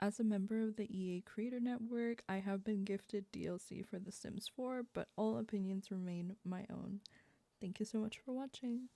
As a member of the EA Creator Network, I have been gifted DLC for The Sims 4, but all opinions remain my own. Thank you so much for watching.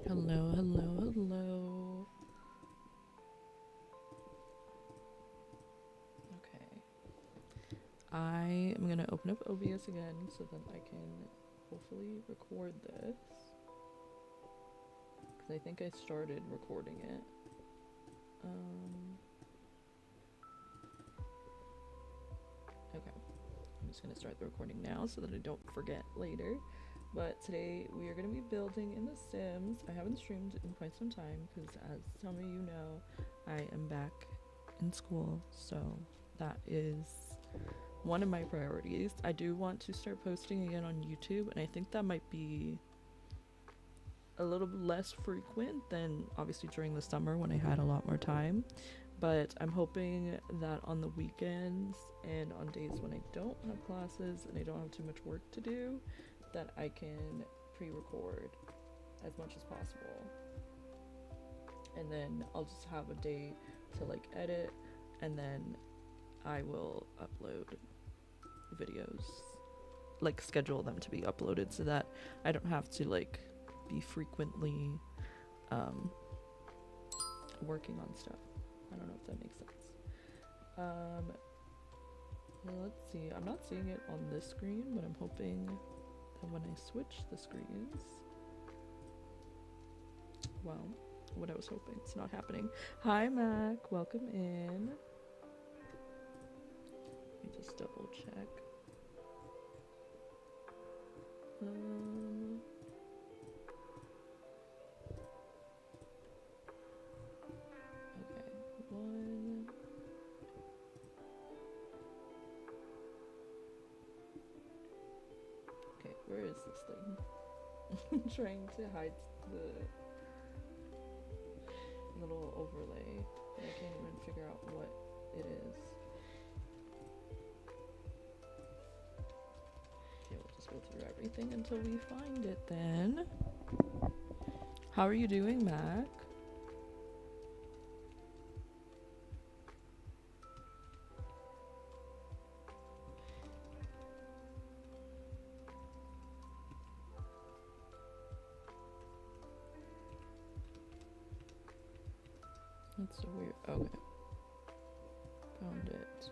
Hello, hello, hello. Okay. I am gonna open up OBS again so that I can hopefully record this. Because I think I started recording it. Okay. I'm just gonna start the recording now so that I don't forget later. But today we are going to be building in The Sims. I haven't streamed in quite some time because, as some of you know, I am back in school. So that is one of my priorities. I do want to start posting again on YouTube, and I think that might be a little less frequent than obviously during the summer when I had a lot more time. But I'm hoping that on the weekends and on days when I don't have classes and I don't have too much work to do, that I can pre-record as much as possible, and then I'll just have a day to like edit, and then I will upload videos, like schedule them to be uploaded so that I don't have to like be frequently working on stuff. I don't know if that makes sense. Let's see, I'm not seeing it on this screen, but I'm hoping when I switch the screens, well, what I was hoping, it's not happening. Hi Mac, welcome in. Let me just double check. Okay, one. Okay, where is this thing? I'm trying to hide the little overlay. I can't even figure out what it is. Okay, we'll just go through everything until we find it then. How are you doing, Mac? That's so weird. Okay. Found it.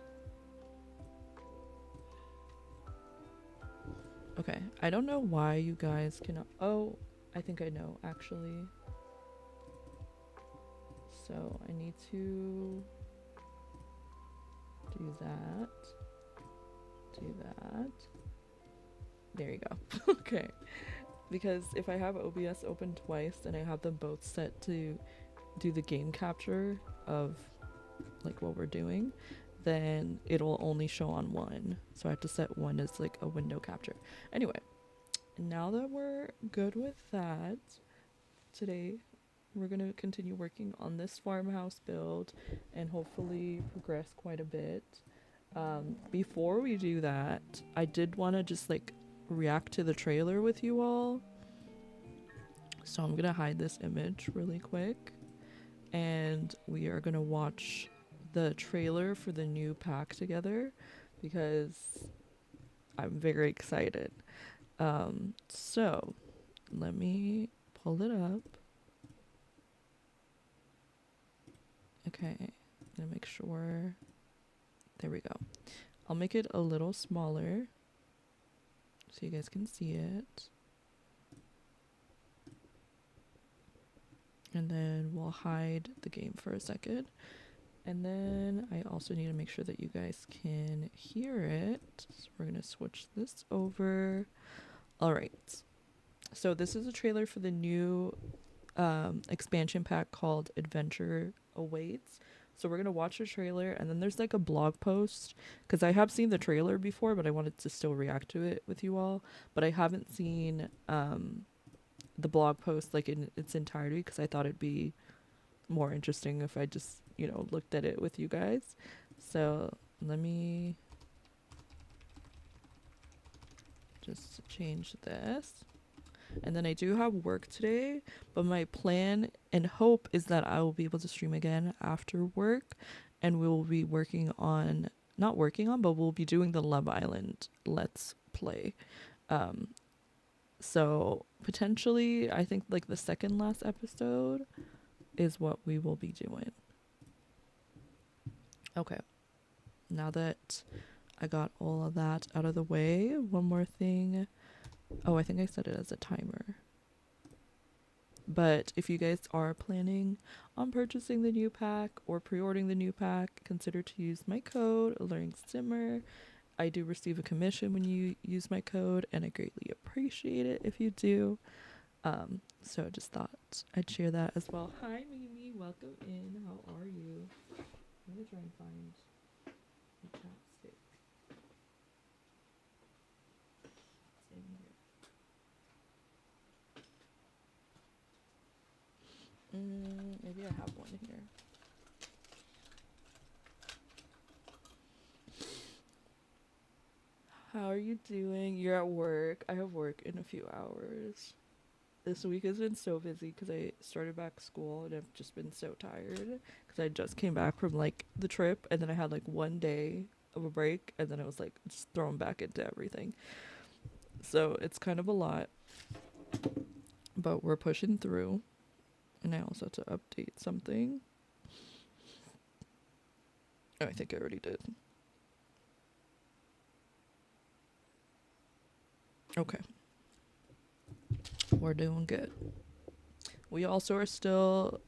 Okay. I don't know why you guys cannot. Oh, I think I know actually. So I need to do that. Do that. There you go. Okay. Because if I have OBS open twice and I have them both set to do the game capture of like what we're doing, then it'll only show on one. So I have to set one as like a window capture. Anyway, now that we're good with that, today we're going to continue working on this farmhouse build and hopefully progress quite a bit. Before we do that, I did want to just like react to the trailer with you all. So I'm going to hide this image really quick. And we are going to watch the trailer for the new pack together because I'm very excited. So let me pull it up. Okay, I'm gonna make sure. There we go. I'll make it a little smaller so you guys can see it. And then we'll hide the game for a second. And then I also need to make sure that you guys can hear it. So we're going to switch this over. All right. So this is a trailer for the new expansion pack called Adventure Awaits. So we're going to watch the trailer, and then there's like a blog post because I have seen the trailer before, but I wanted to still react to it with you all. But I haven't seen the blog post like in its entirety because I thought it'd be more interesting if I just, you know, looked at it with you guys. So let me just change this. And then I do have work today, but my plan and hope is that I will be able to stream again after work, and we will be working on, not working on, but we'll be doing the Love Island Let's Play. So potentially, I think like the second last episode is what we will be doing. Okay. Now that I got all of that out of the way, one more thing. Oh, I think I set it as a timer. But if you guys are planning on purchasing the new pack or pre-ordering the new pack, consider to use my code AlluringSimmer. I do receive a commission when you use my code, and I greatly appreciate it if you do. So I just thought I'd share that as well. Hi, Mimi. Welcome in. How are you? I'm going to try and find the chapstick. It's in here. Maybe I have one here. How are you doing? You're at work. I have work in a few hours. This week has been so busy because I started back school and I've just been so tired because I just came back from like the trip, and then I had like one day of a break, and then I was like just thrown back into everything. So it's kind of a lot, but we're pushing through. And I also have to update something. Oh, I think I already did. Okay. We're doing good. We also are still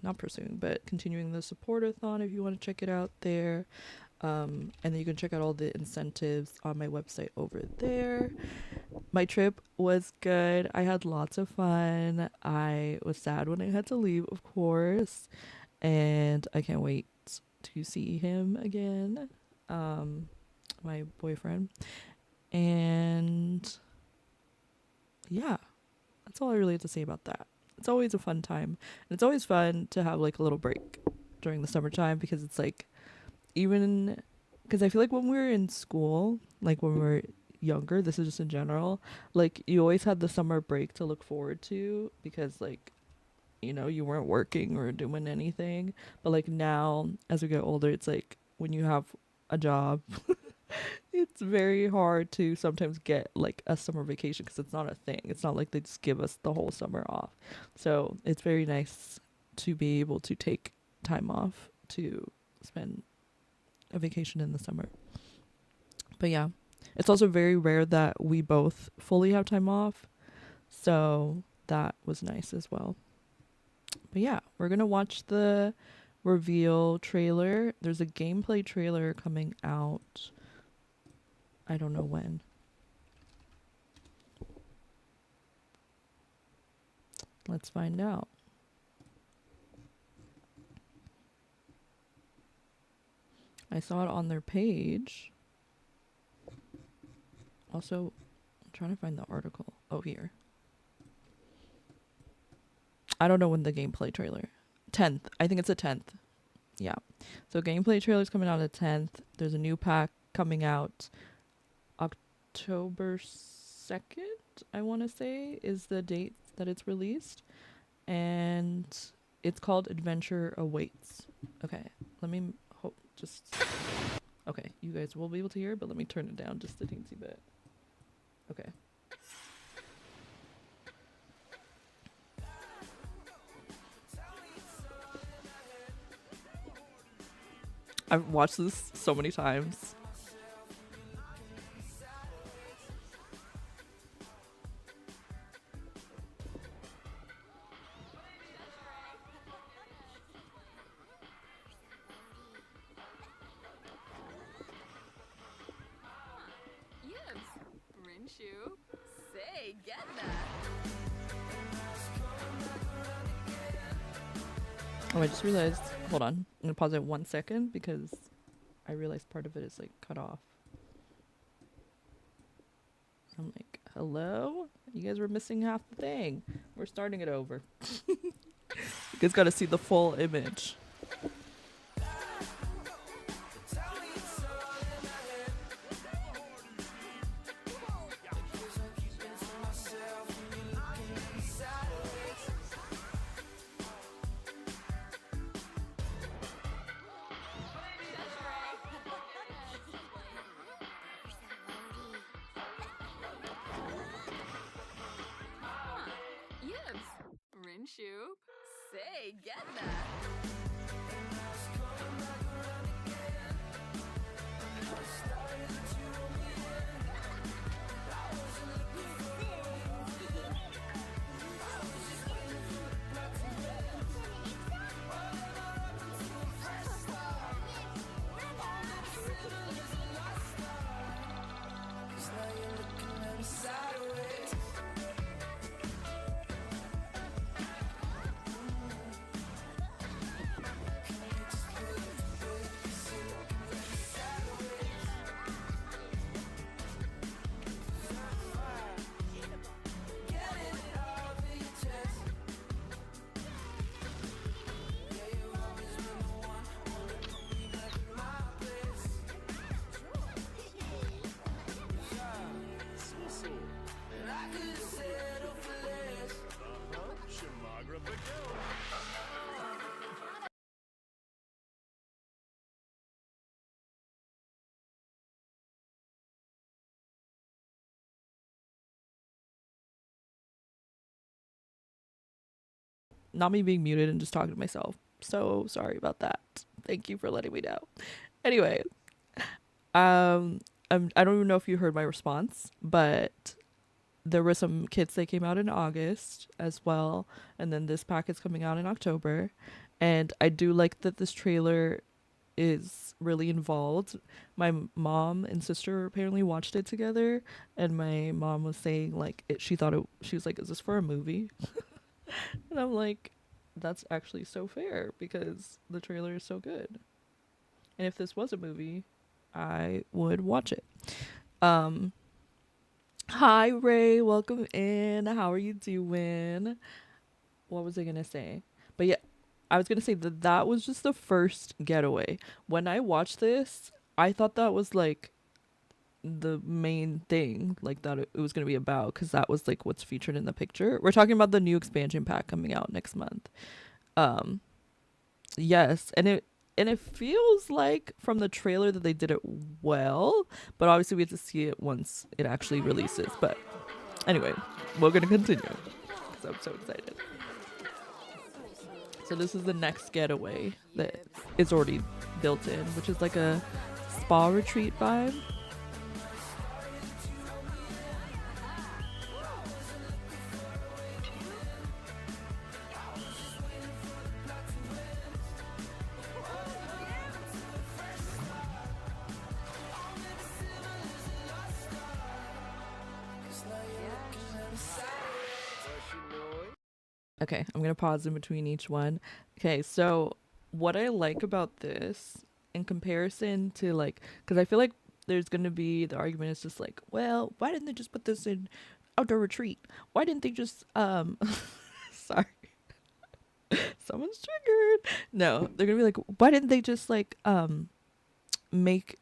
not pursuing, but continuing the support-a-thon if you want to check it out there. And then you can check out all the incentives on my website over there. My trip was good. I had lots of fun. I was sad when I had to leave, of course. And I can't wait to see him again. My boyfriend. And yeah, that's all I really have to say about that. It's always a fun time. And it's always fun to have like a little break during the summertime, because it's like, even because I feel like when we were in school, like when we were younger, this is just in general, like you always had the summer break to look forward to, because like, you know, you weren't working or doing anything. But like now, as we get older, it's like when you have a job, it's very hard to sometimes get like a summer vacation, because it's not a thing. It's not like they just give us the whole summer off. So it's very nice to be able to take time off to spend a vacation in the summer. But yeah, it's also very rare that we both fully have time off, so that was nice as well. But yeah, we're gonna watch the reveal trailer. There's a gameplay trailer coming out, I don't know when. Let's find out. I saw it on their page. Also, I'm trying to find the article. Oh, here. I don't know when the gameplay trailer. 10th. I think it's the 10th. Yeah. So gameplay trailer's coming out the 10th. There's a new pack coming out October 2nd, I want to say, is the date that it's released. And it's called Adventure Awaits. Okay. Let me hope just... Okay, you guys will be able to hear it, but let me turn it down just a teensy bit. Okay. I've watched this so many times. Oh, I just realized, hold on, I'm gonna pause it 1 second because I realized part of it is like cut off. I'm like, hello? You guys were missing half the thing. We're starting it over. You guys gotta see the full image. shoop. Say, get that. Not me being muted and just talking to myself. So sorry about that. Thank you for letting me know. Anyway, I don't even know if you heard my response, but there were some kits that came out in August as well, and then this pack is coming out in October. And I do like that this trailer is really involved. My mom and sister apparently watched it together, and my mom was saying like she was like, is this for a movie? And I'm like, that's actually so fair because the trailer is so good. And if this was a movie, I would watch it. Hi Ray, welcome in. How are you doing? What was I gonna say? But yeah, I was gonna say that was just the first getaway. When I watched this, I thought that was like the main thing, like that it was gonna be about, because that was like what's featured in the picture. We're talking about the new expansion pack coming out next month. Yes, and it feels like from the trailer that they did it well, but obviously we have to see it once it actually releases. But anyway, we're gonna continue because I'm so excited. So this is the next getaway that is already built in, which is like a spa retreat vibe. Okay, I'm gonna pause in between each one. Okay, so what I like about this in comparison to like, because I feel like there's gonna be the argument is just like, well, why didn't they just put this in outdoor retreat? Why didn't they just sorry, someone's triggered. No, they're gonna be like, why didn't they just like make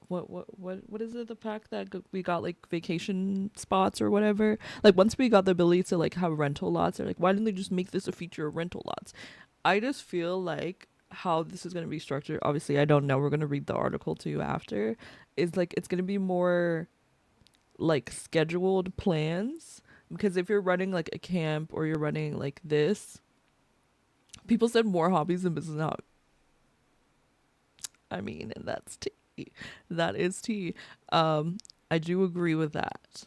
what is it, the pack that we got like vacation spots or whatever, like once we got the ability to like have rental lots, they're like, why didn't they just make this a feature of rental lots? I just feel like how this is going to be structured, obviously I don't know, we're going to read the article to you after, is like it's going to be more like scheduled plans, because if you're running like a camp or you're running like this, people said more hobbies than business out. I mean, and that's that is tea. I do agree with that.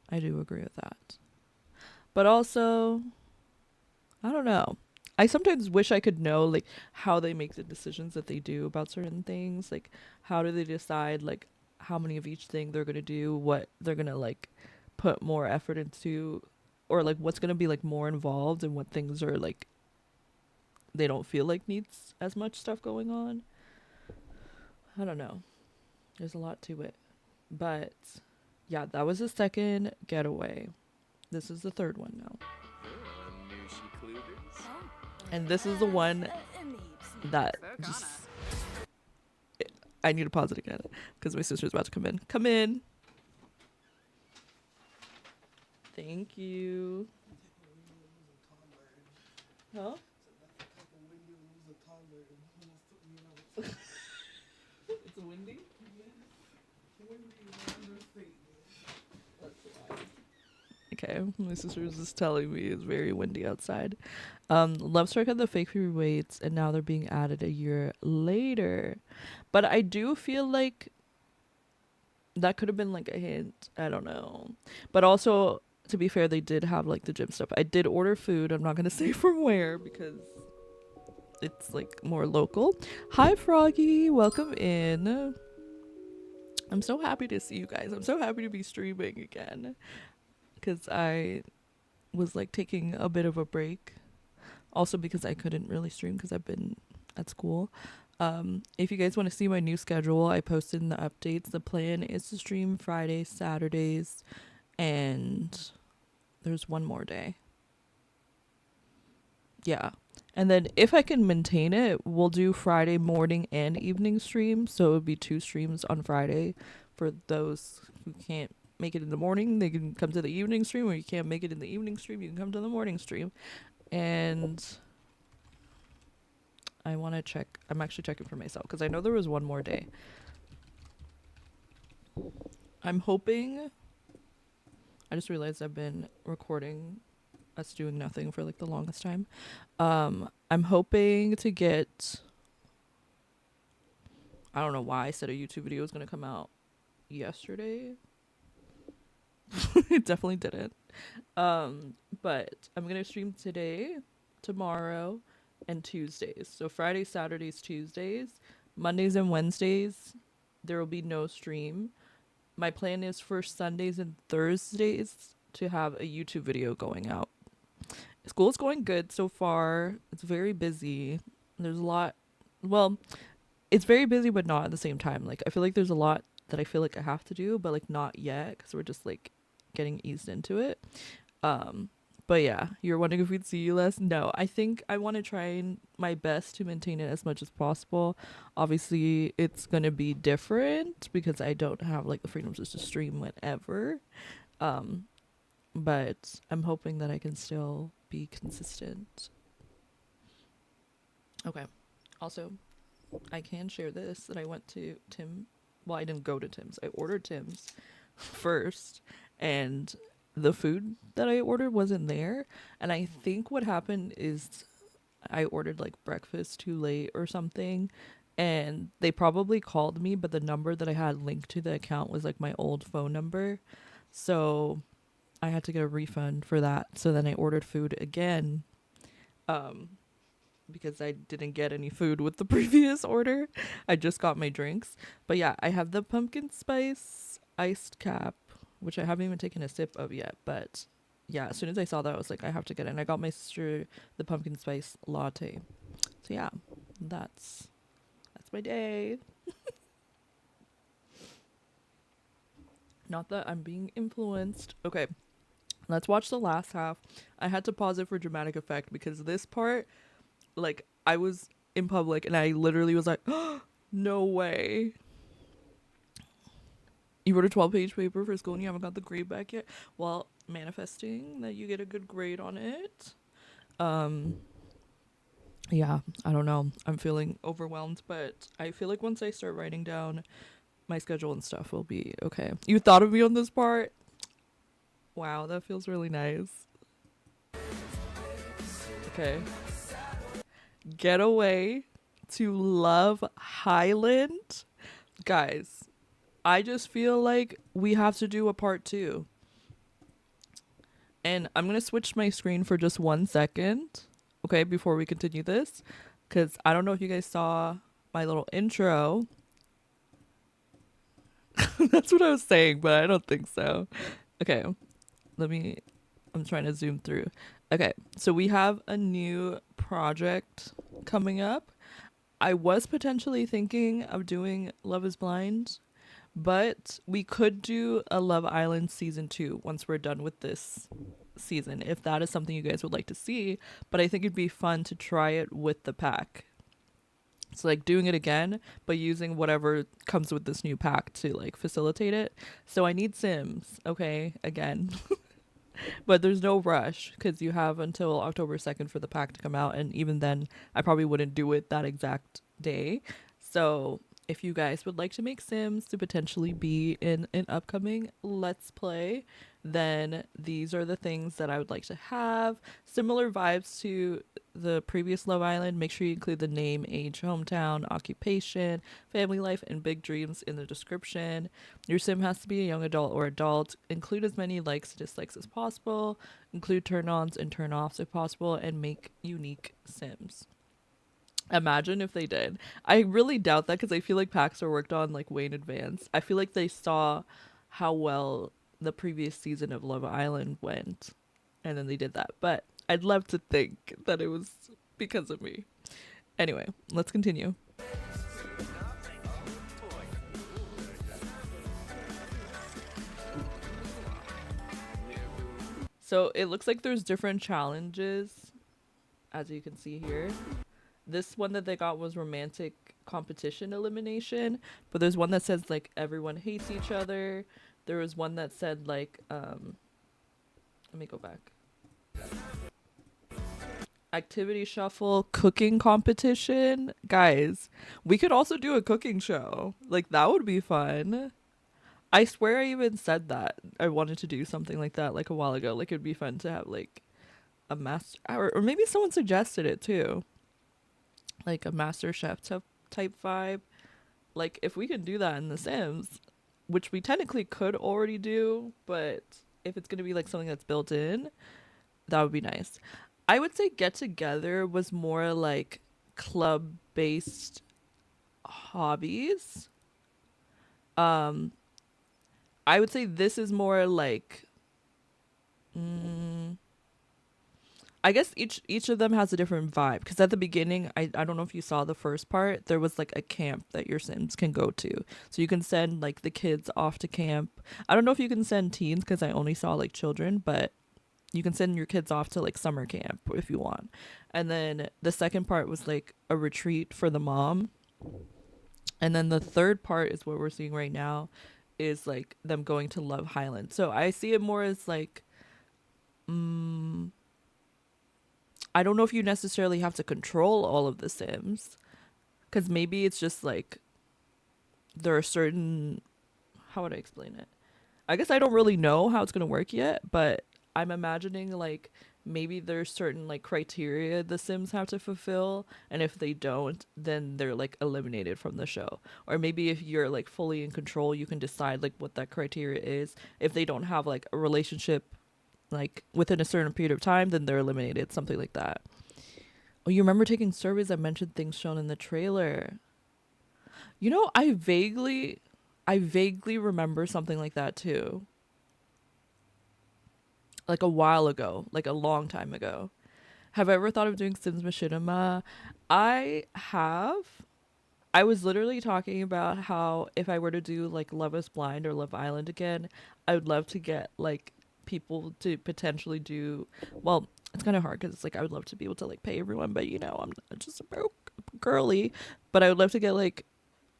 I do agree with that. But also, I don't know. I sometimes wish I could know like how they make the decisions that they do about certain things. Like how do they decide like how many of each thing they're gonna do, what they're gonna like put more effort into, or like what's gonna be like more involved and what things are like they don't feel like needs as much stuff going on. I don't know. There's a lot to it. But yeah, that was the second getaway. This is the third one now. And this is the one that just... I need to pause it again because my sister's about to come in. Come in. Thank you. Huh? It's windy? Okay, my sister was just telling me it's very windy outside. Love Struck had the fake free weights, and now they're being added a year later. But I do feel like that could have been like a hint. I don't know. But also, to be fair, they did have like the gym stuff. I did order food. I'm not gonna say from where because it's like more local. Hi, Froggy. Welcome in. I'm so happy to see you guys. I'm so happy to be streaming again because I was like taking a bit of a break. Also because I couldn't really stream because I've been at school. If you guys want to see my new schedule, I posted in the updates. The plan is to stream Fridays, Saturdays, and there's one more day. Yeah. And then if I can maintain it, we'll do Friday morning and evening streams. So it would be 2 streams on Friday for those who can't make it in the morning. They can come to the evening stream, or you can't make it in the evening stream, you can come to the morning stream. And I want to check. I'm actually checking for myself because I know there was one more day. I'm hoping. I just realized I've been recording us doing nothing for like the longest time. I'm hoping to get. I don't know why I said a YouTube video was going to come out yesterday. It definitely didn't. But I'm going to stream today, tomorrow, and Tuesdays. So Fridays, Saturdays, Tuesdays, Mondays and Wednesdays, there will be no stream. My plan is for Sundays and Thursdays to have a YouTube video going out. School's going good so far. It's very busy. There's a lot. Well, it's very busy, but not at the same time. Like, I feel like there's a lot that I feel like I have to do, but like not yet because we're just like getting eased into it. But yeah, you're wondering if we'd see you less? No, I think I want to try my best to maintain it as much as possible. Obviously, it's going to be different because I don't have like the freedom just to stream whenever. But I'm hoping that I can still be consistent. Okay. Also, I can share this that I went to Tim. Well, I didn't go to Tim's. I ordered Tim's first, and the food that I ordered wasn't there. And I think what happened is I ordered like breakfast too late or something, and they probably called me, but the number that I had linked to the account was like my old phone number. So I had to get a refund for that. So then I ordered food again, because I didn't get any food with the previous order. I just got my drinks. But yeah, I have the pumpkin spice iced cap, which I haven't even taken a sip of yet. But yeah, as soon as I saw that, I was like, I have to get it. And I got my sister the pumpkin spice latte. So yeah, that's my day. Not that I'm being influenced. Okay, let's watch the last half. I had to pause it for dramatic effect because this part, like, I was in public and I literally was like, oh, no way. You wrote a 12-page paper for school and you haven't got the grade back yet? Well, manifesting that you get a good grade on it. Yeah, I don't know. I'm feeling overwhelmed, but I feel like once I start writing down my schedule and stuff, will be okay. You thought of me on this part? Wow, that feels really nice. Okay. Getaway to Love Highland. Guys, I just feel like we have to do a part 2. And I'm going to switch my screen for just 1 second, okay, before we continue this. Because I don't know if you guys saw my little intro. That's what I was saying, but I don't think so. Okay, I'm trying to zoom through. Okay, so we have a new project coming up. I was potentially thinking of doing Love is Blind, but we could do a Love Island season 2 once we're done with this season, if that is something you guys would like to see. But I think it'd be fun to try it with the pack. So like doing it again, but using whatever comes with this new pack to like facilitate it. So I need Sims, okay, again. But there's no rush because you have until October 2nd for the pack to come out. And even then, I probably wouldn't do it that exact day. So if you guys would like to make Sims to potentially be in an upcoming Let's Play, then these are the things that I would like to have. Similar vibes to the previous Love Island. Make sure you include the name, age, hometown, occupation, family life, and big dreams in the description. Your Sim has to be a young adult or adult. Include as many likes and dislikes as possible. Include turn-ons and turn-offs if possible, and make unique Sims. Imagine if they did. I really doubt that because I feel like Paxor worked on like way in advance. I feel like they saw how well the previous season of Love Island went, and then they did that. But I'd love to think that it was because of me. Anyway, let's continue. So it looks like there's different challenges, as you can see here. This one that they got was romantic competition elimination, but there's one that says like everyone hates each other. There was one that said like let me go back. Activity shuffle, cooking competition. Guys, we could also do a cooking show. Like that would be fun. I swear I even said that I wanted to do something like that like a while ago. Like it'd be fun to have like a master, or maybe someone suggested it too. Like a master chef type vibe. Like if we can do that in The Sims, which we technically could already do, but if it's going to be like something that's built in, that would be nice. I would say Get Together was more like club based hobbies. I would say this is more like I guess each of them has a different vibe, because at the beginning, I don't know if you saw the first part, there was like a camp that your Sims can go to. So you can send like the kids off to camp. I don't know if you can send teens because I only saw like children, but you can send your kids off to like summer camp if you want. And then the second part was like a retreat for the mom. And then the third part is what we're seeing right now, is like them going to Love Highland. So I see it more as like I don't know if you necessarily have to control all of the Sims, because maybe it's just like there are certain, how would I explain it? I guess I don't really know how it's going to work yet, but I'm imagining like maybe there's certain like criteria the Sims have to fulfill, and if they don't, then they're like eliminated from the show. Or maybe if you're like fully in control, you can decide like what that criteria is. If they don't have like a relationship like within a certain period of time, then they're eliminated, something like that. Oh, you remember taking surveys that mentioned things shown in the trailer? You know, I vaguely remember something like that too. Like a while ago, like a long time ago. Have I ever thought of doing Sims Machinima? I have. I was literally talking about how if I were to do like Love is Blind or Love Island again, I would love to get like people to potentially do, well, it's kind of hard because it's like I would love to be able to like pay everyone, but you know, I'm just a broke girly. But I would love to get like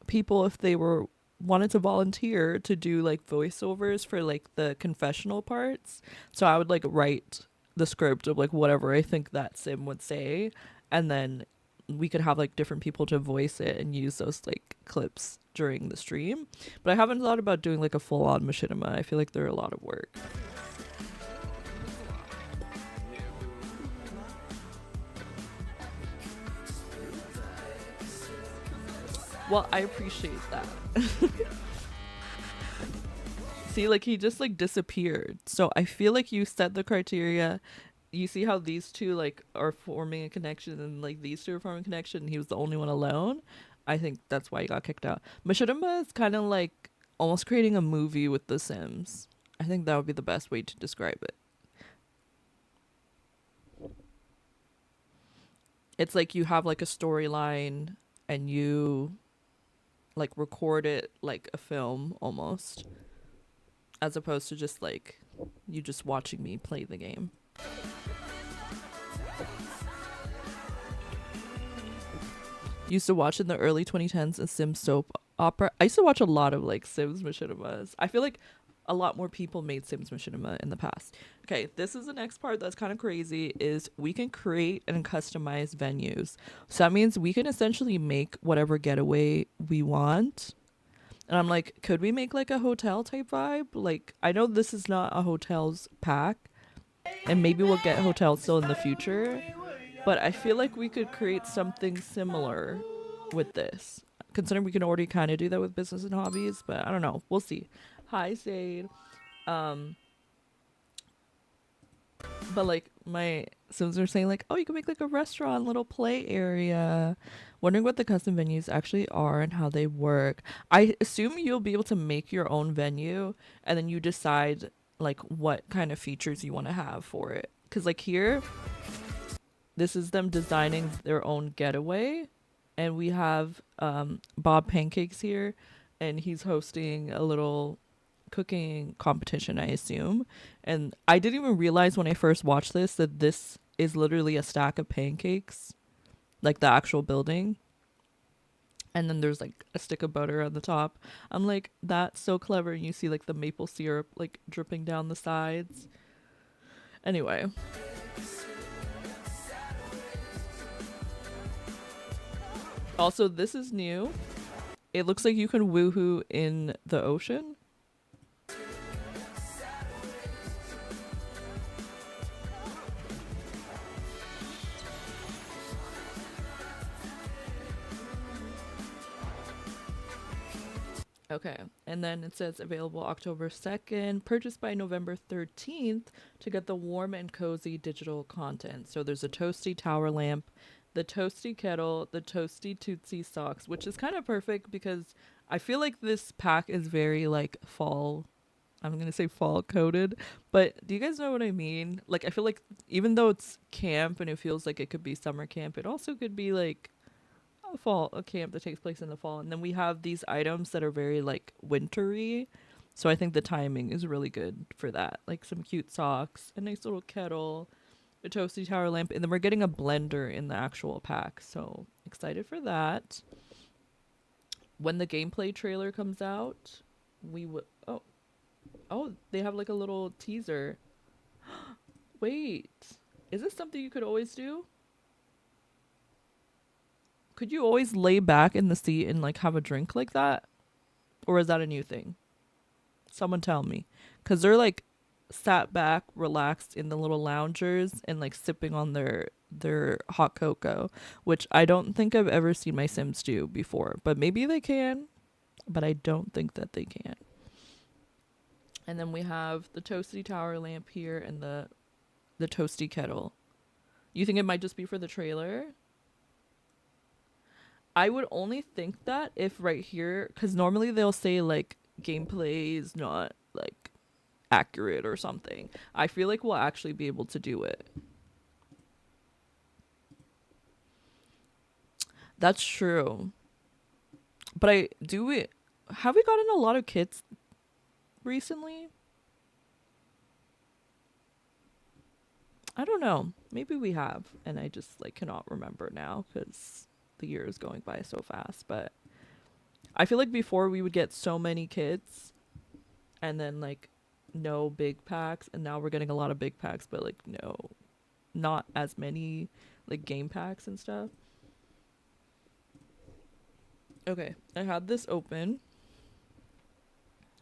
people, if they were wanted to volunteer to do like voiceovers for like the confessional parts. So I would like write the script of like whatever I think that Sim would say, and then we could have like different people to voice it and use those like clips during the stream. But I haven't thought about doing like a full-on machinima. I feel like they're a lot of work. Well, I appreciate that. See, like he just like disappeared. So I feel like you set the criteria. You see how these two like are forming a connection, and like these two are forming a connection, and he was the only one alone. I think that's why he got kicked out. Machinima is kind of like almost creating a movie with The Sims. I think that would be the best way to describe it. It's like you have like a storyline and you like record it like a film almost, as opposed to just like you just watching me play the game. Used to watch in the early 2010s a Sims soap opera. I used to watch a lot of like Sims machinimas. I feel like a lot more people made Sims Machinima in the past. Okay, this is the next part that's kind of crazy is we can create and customize venues. So that means we can essentially make whatever getaway we want. And I'm like, could we make like a hotel type vibe? Like, I know this is not a hotels pack, and maybe we'll get hotels still in the future, but I feel like we could create something similar with this. Considering we can already kind of do that with business and hobbies, but I don't know. We'll see. Hi, Sade. Um, but like my Sims are saying like, oh, you can make like a restaurant, little play area. Wondering what the custom venues actually are and how they work. I assume you'll be able to make your own venue and then you decide like what kind of features you want to have for it. Cause like here, this is them designing their own getaway, and we have Bob Pancakes here, and he's hosting a little cooking competition, I assume. And I didn't even realize when I first watched this that this is literally a stack of pancakes, like the actual building. And then there's like a stick of butter on the top. I'm like, that's so clever. And you see like the maple syrup like dripping down the sides. Anyway. Also, this is new. It looks like you can woohoo in the ocean. Okay, and then it says available October 2nd, purchased by November 13th to get the warm and cozy digital content. So there's a toasty tower lamp, the toasty kettle, the toasty Tootsie socks, which is kind of perfect because I feel like this pack is very like fall. I'm going to say fall coded, but do you guys know what I mean? Like, I feel like even though it's camp and it feels like it could be summer camp, it also could be like a camp that takes place in the fall. And then we have these items that are very like wintry, so I think the timing is really good for that, like some cute socks, a nice little kettle, a toasty tower lamp, and then we're getting a blender in the actual pack, so excited for that. When the gameplay trailer comes out, we will oh, they have like a little teaser. Wait, is this something you could always do? Could you always lay back in the seat and like have a drink like that? Or is that a new thing? Someone tell me. Cause they're like sat back, relaxed in the little loungers and like sipping on their hot cocoa, which I don't think I've ever seen my Sims do before. But maybe they can, but I don't think that they can. And then we have the toasty tower lamp here and the toasty kettle. You think it might just be for the trailer? I would only think that if right here, because normally they'll say like gameplay is not like accurate or something. I feel like we'll actually be able to do it. That's true. But have we gotten a lot of kits recently? I don't know. Maybe we have, and I just like cannot remember now because the year is going by so fast. But I feel like before we would get so many kits and then like no big packs, and now we're getting a lot of big packs, but like no, not as many like game packs and stuff. Okay, I had this open.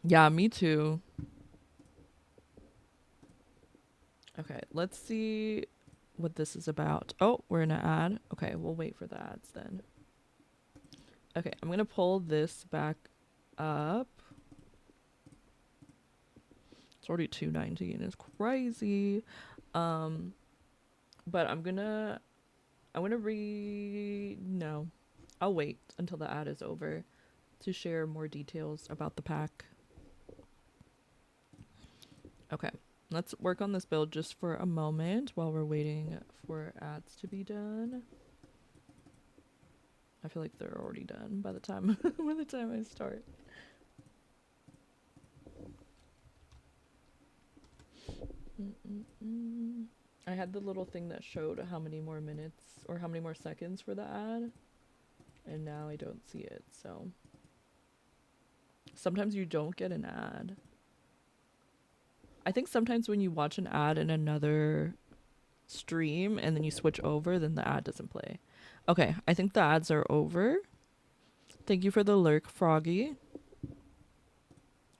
Yeah, me too. Okay, let's see what this is about. Oh, we're in an ad. Okay, we'll wait for the ads then. Okay, I'm gonna pull this back up. It's already 219. It's crazy. But I'm gonna no. I'll wait until the ad is over to share more details about the pack. Okay, let's work on this build just for a moment while we're waiting for ads to be done. I feel like they're already done by the time I start. I had the little thing that showed how many more minutes or how many more seconds for the ad, and now I don't see it. So sometimes you don't get an ad. I think sometimes when you watch an ad in another stream and then you switch over, then the ad doesn't play. Okay, I think the ads are over. Thank you for the lurk, Froggy.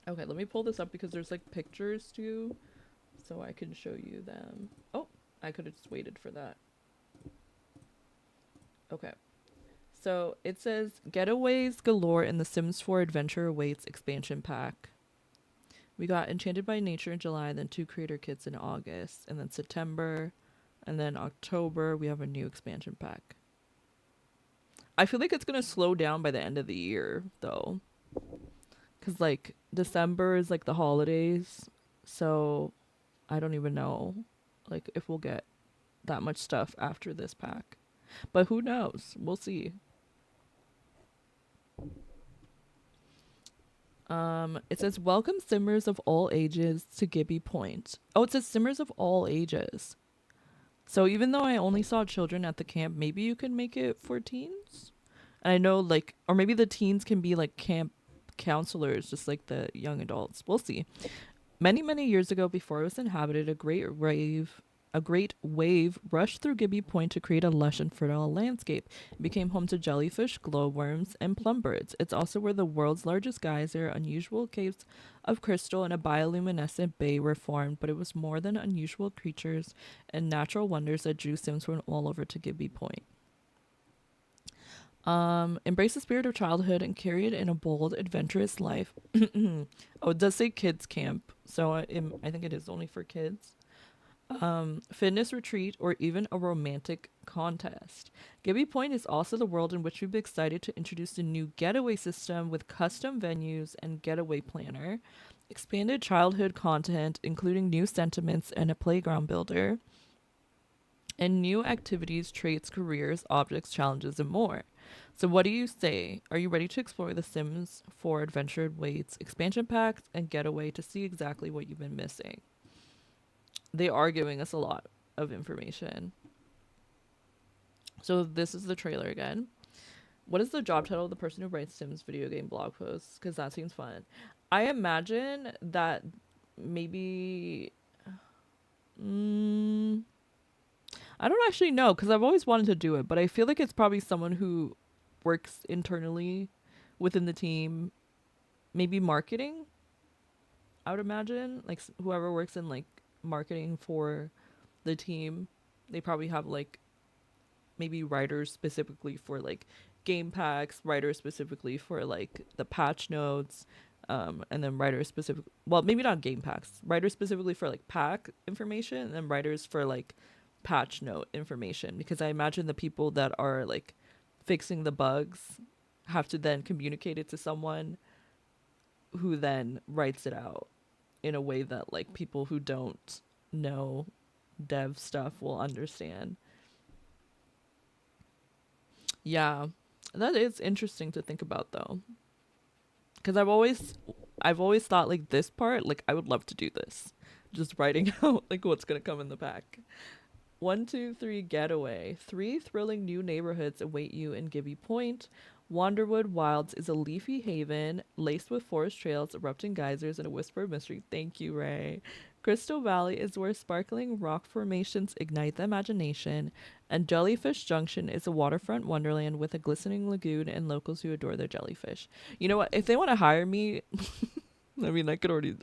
Okay, let me pull this up because there's like pictures too, so I can show you them. Oh, I could have just waited for that. Okay. So it says Getaways Galore in the Sims 4 Adventure Awaits expansion pack. We got Enchanted by Nature in July, then 2 creator kits in August, and then September, and then October we have a new expansion pack. I feel like it's going to slow down by the end of the year though. Cuz like December is like the holidays, so I don't even know like if we'll get that much stuff after this pack. But who knows? We'll see. It says welcome simmers of all ages to Gibby Point. Oh, it says simmers of all ages. So even though I only saw children at the camp, maybe you can make it for teens? And I know like, or maybe the teens can be like camp counselors, just like the young adults. We'll see. Many, many years ago, before it was inhabited, a great wave rushed through Gibby Point to create a lush and fertile landscape. It became home to jellyfish, glowworms, and plumbirds. It's also where the world's largest geyser, unusual caves of crystal, and a bioluminescent bay were formed, but it was more than unusual creatures and natural wonders that drew Sims from all over to Gibby Point. Embrace the spirit of childhood and carry it in a bold, adventurous life. Oh, it does say kids camp, so I think it is only for kids. Fitness retreat, or even a romantic contest. Gibby Point is also the world in which we've been excited to introduce a new getaway system with custom venues and getaway planner, expanded childhood content, including new sentiments and a playground builder, and new activities, traits, careers, objects, challenges, and more. So what do you say? Are you ready to explore the Sims 4 Adventure Awaits expansion packs and getaway to see exactly what you've been missing? They are giving us a lot of information. So this is the trailer again. What is the job title of the person who writes Sims video game blog posts? Because that seems fun. I imagine that maybe... I don't actually know because I've always wanted to do it, but I feel like it's probably someone who works internally within the team. Maybe marketing, I would imagine. Like whoever works in like marketing for the team, they probably have like maybe writers specifically for like game packs, writers specifically for like the patch notes, and then writers specific, well, maybe not game packs, writers specifically for like pack information, and then writers for like patch note information, because I imagine the people that are like fixing the bugs have to then communicate it to someone who then writes it out in a way that like people who don't know dev stuff will understand. Yeah, that is interesting to think about though, because I've always thought like this part, like I would love to do this, just writing out like what's gonna come in the pack. 1, 2, 3 getaway. 3 thrilling new neighborhoods await you in Gibby Point. Wanderwood Wilds is a leafy haven laced with forest trails, erupting geysers, and a whisper of mystery. Thank you, Ray. Crystal Valley is where sparkling rock formations ignite the imagination, and Jellyfish Junction is a waterfront wonderland with a glistening lagoon and locals who adore their jellyfish. You know what? If they want to hire me... I mean, I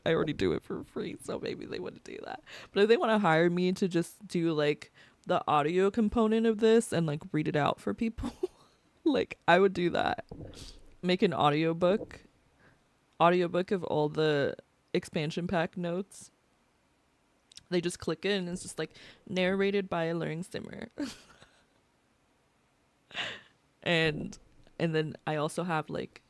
already do it for free, so maybe they wouldn't do that. But if they want to hire me to just do like the audio component of this and like read it out for people, like I would do that. Make an audiobook of all the expansion pack notes. They just click it and it's just like narrated by AlluringSimmer. and then I also have like,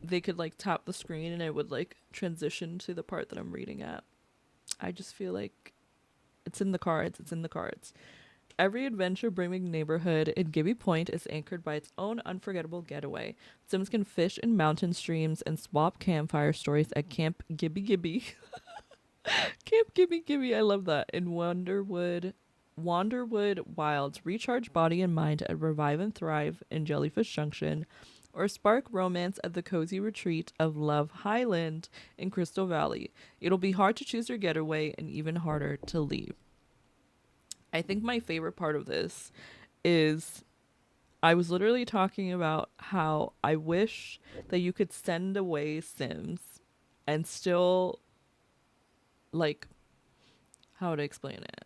they could like tap the screen and it would like transition to the part that I'm reading at. I just feel like it's in the cards. Every adventure bringing neighborhood in Gibby Point is anchored by its own unforgettable getaway. Sims can fish in mountain streams and swap campfire stories at Camp Gibby Gibby. Camp Gibby Gibby, I love that. In Wanderwood Wilds, recharge body and mind and revive and thrive in Jellyfish Junction. or spark romance at the cozy retreat of Love Highland in Crystal Valley. It'll be hard to choose your getaway and even harder to leave. I think my favorite part of this is I was literally talking about how I wish that you could send away Sims and still, like, how to explain it?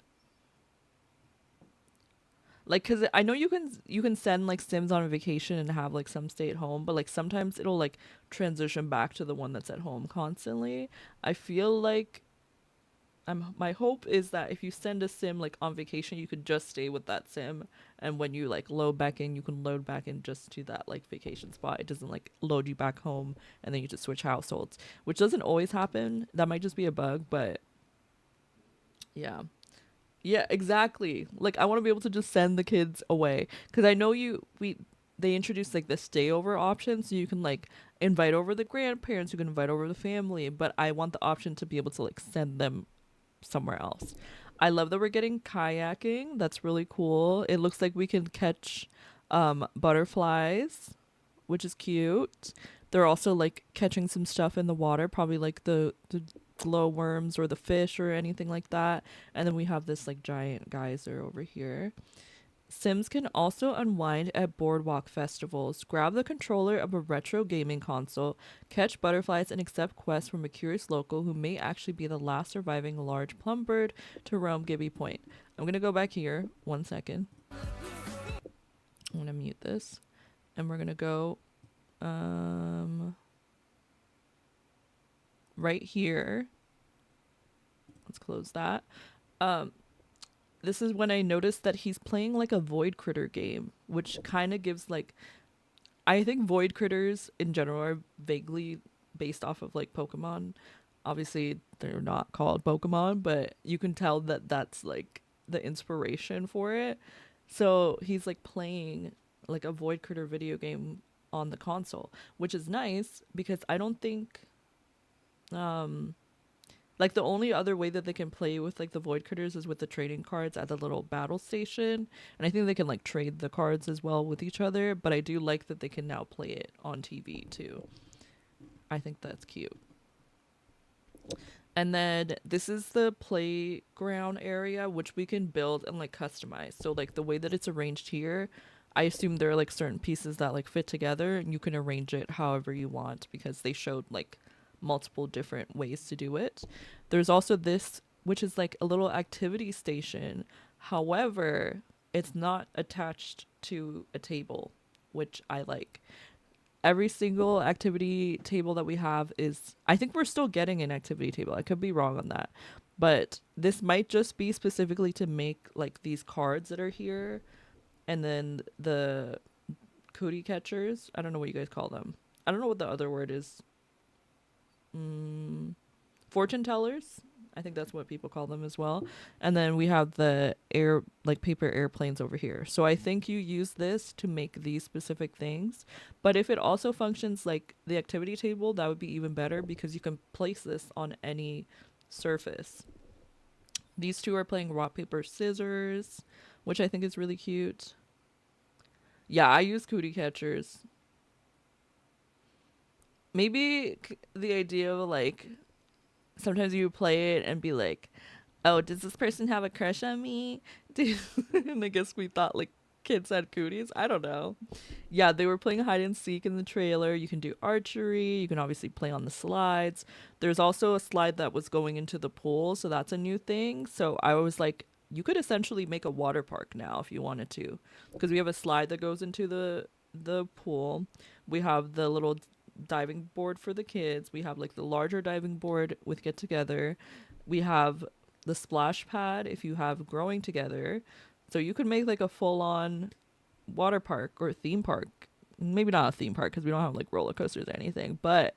Like, cause I know you can send like Sims on vacation and have like some stay at home, but like sometimes it'll like transition back to the one that's at home constantly. I feel like my hope is that if you send a sim like on vacation, you could just stay with that sim, and when you like load back in, you can load back in just to that like vacation spot. It doesn't like load you back home and then you just switch households, which doesn't always happen. That might just be a bug, but yeah. Yeah, exactly. Like I want to be able to just send the kids away because I know they introduced like the stay over option, so you can like invite over the grandparents, you can invite over the family, but I want the option to be able to like send them somewhere else. I love that we're getting kayaking. That's really cool. It looks like we can catch butterflies, which is cute. They're also like catching some stuff in the water, probably like the glowworms or the fish or anything like that. And then we have this like giant geyser over here. Sims can also unwind at boardwalk festivals, grab the controller of a retro gaming console, catch butterflies, and accept quests from a curious local who may actually be the last surviving large plum bird to roam Gibby Point. I'm going to go back here. 1 second. I'm going to mute this. And we're going to go right here. Let's close that. This is when I noticed that he's playing like a void critter game, which kind of gives like, I think void critters in general are vaguely based off of like Pokemon. Obviously they're not called Pokemon, but you can tell that that's like the inspiration for it. So he's like playing like a void critter video game on the console, which is nice because I don't think like the only other way that they can play with like the void critters is with the trading cards at the little battle station, and I think they can like trade the cards as well with each other, but I do like that they can now play it on TV too. I think that's cute. And then this is the playground area, which we can build and like customize. So like the way that it's arranged here, I assume there are like certain pieces that like fit together and you can arrange it however you want because they showed like multiple different ways to do it. There's also this, which is like a little activity station. However, it's not attached to a table, which I like. Every single activity table that we have is, I think we're still getting an activity table. I could be wrong on that. But this might just be specifically to make like these cards that are here, and then the cootie catchers. I don't know what you guys call them. I don't know what the other word is. Fortune tellers. I think that's what people call them as well. And then we have the air, like paper airplanes over here. So I think you use this to make these specific things. But if it also functions like the activity table, that would be even better because you can place this on any surface. These two are playing rock, paper, scissors, which I think is really cute. Yeah, I use cootie catchers. Maybe the idea of like, sometimes you play it and be like, oh, does this person have a crush on me? And I guess we thought like kids had cooties. I don't know. Yeah, they were playing hide and seek in the trailer. You can do archery. You can obviously play on the slides. There's also a slide that was going into the pool, so that's a new thing. So I was like, you could essentially make a water park now if you wanted to, because we have a slide that goes into the pool. We have the little diving board for the kids. We have like the larger diving board with get together. We have the splash pad if you have growing together. So you could make like a full on water park or theme park. Maybe not a theme park because we don't have like roller coasters or anything, but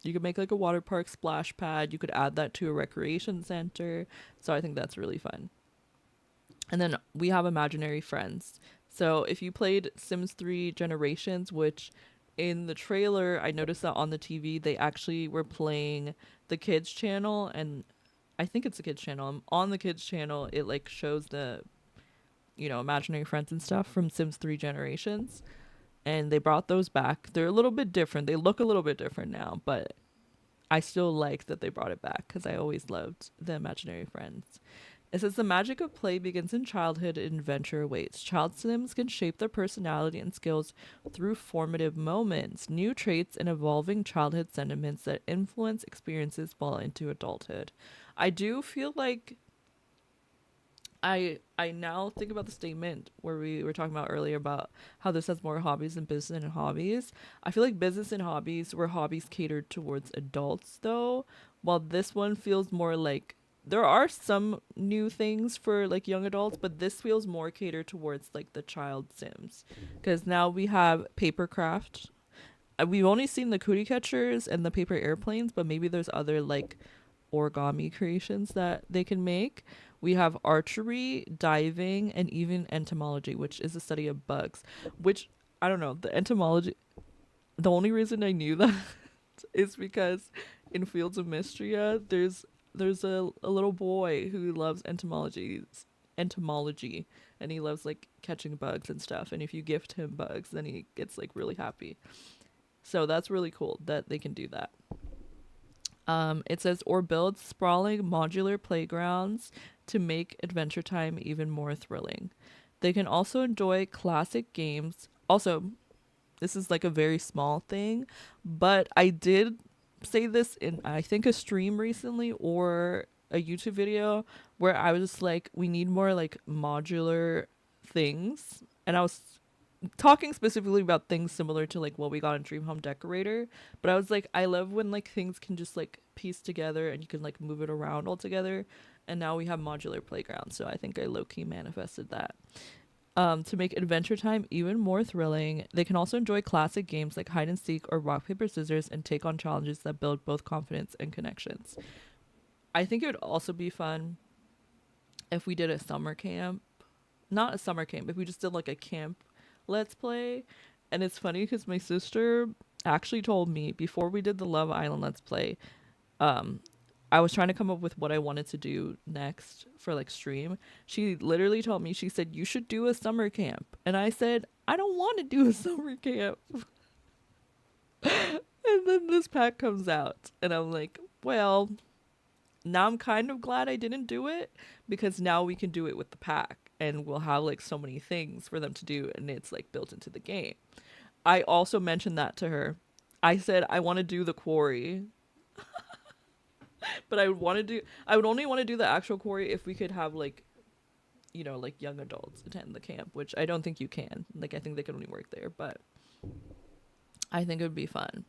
you could make like a water park splash pad. You could add that to a recreation center. So I think that's really fun. And then we have imaginary friends. So if you played Sims 3 Generations, which in the trailer, I noticed that on the TV, they actually were playing the kids channel, and I think it's the kids channel. On the kids channel, it shows the, imaginary friends and stuff from Sims 3 Generations. and they brought those back. They're a little bit different. They look a little bit different now, but I still like that they brought it back because I always loved the imaginary friends. It says the magic of play begins in childhood and adventure awaits. Child sims can shape their personality and skills through formative moments, new traits, and evolving childhood sentiments that influence experiences well into adulthood. I do feel like I now think about the statement where we were talking about earlier about how this has more hobbies than business and hobbies. I feel like business and hobbies were hobbies catered towards adults though, while this one feels more like there are some new things for like young adults, but this feels more catered towards like the child sims. Because now we have papercraft. We've only seen the cootie catchers and the paper airplanes, but maybe there's other like origami creations that they can make. We have archery, diving, and even entomology, which is the study of bugs. Which, I don't know, the entomology, the only reason I knew that is because in Fields of Mystria, there's a little boy who loves entomology, and he loves like catching bugs and stuff. And if you gift him bugs, then he gets like really happy. So that's really cool that they can do that. It says, or build sprawling modular playgrounds to make adventure time even more thrilling. They can also enjoy classic games. Also, this is like a very small thing, but I did say this in, I think, a stream recently or a YouTube video where I was just like, we need more like modular things. And I was talking specifically about things similar to like what we got in Dream Home Decorator, but I was like, I love when like things can just like piece together and you can like move it around all together, and now we have modular playgrounds, so I think I low-key manifested that. To make adventure time even more thrilling, they can also enjoy classic games like hide and seek or rock paper scissors and take on challenges that build both confidence and connections. I think it would also be fun if we did a summer camp, not a summer camp, if we just did like a camp let's play. And it's funny because my sister actually told me before we did the Love Island let's play, I was trying to come up with what I wanted to do next for like stream. She literally told me, she said, you should do a summer camp. And I said, I don't want to do a summer camp. And then this pack comes out and I'm like, well, now I'm kind of glad I didn't do it, because now we can do it with the pack and we'll have like so many things for them to do, and it's like built into the game. I also mentioned that to her. I said I want to do the quarry. But I would only want to do the actual quarry if we could have like, you know, like young adults attend the camp, which I don't think you can. Like I think they can only work there, but I think it would be fun.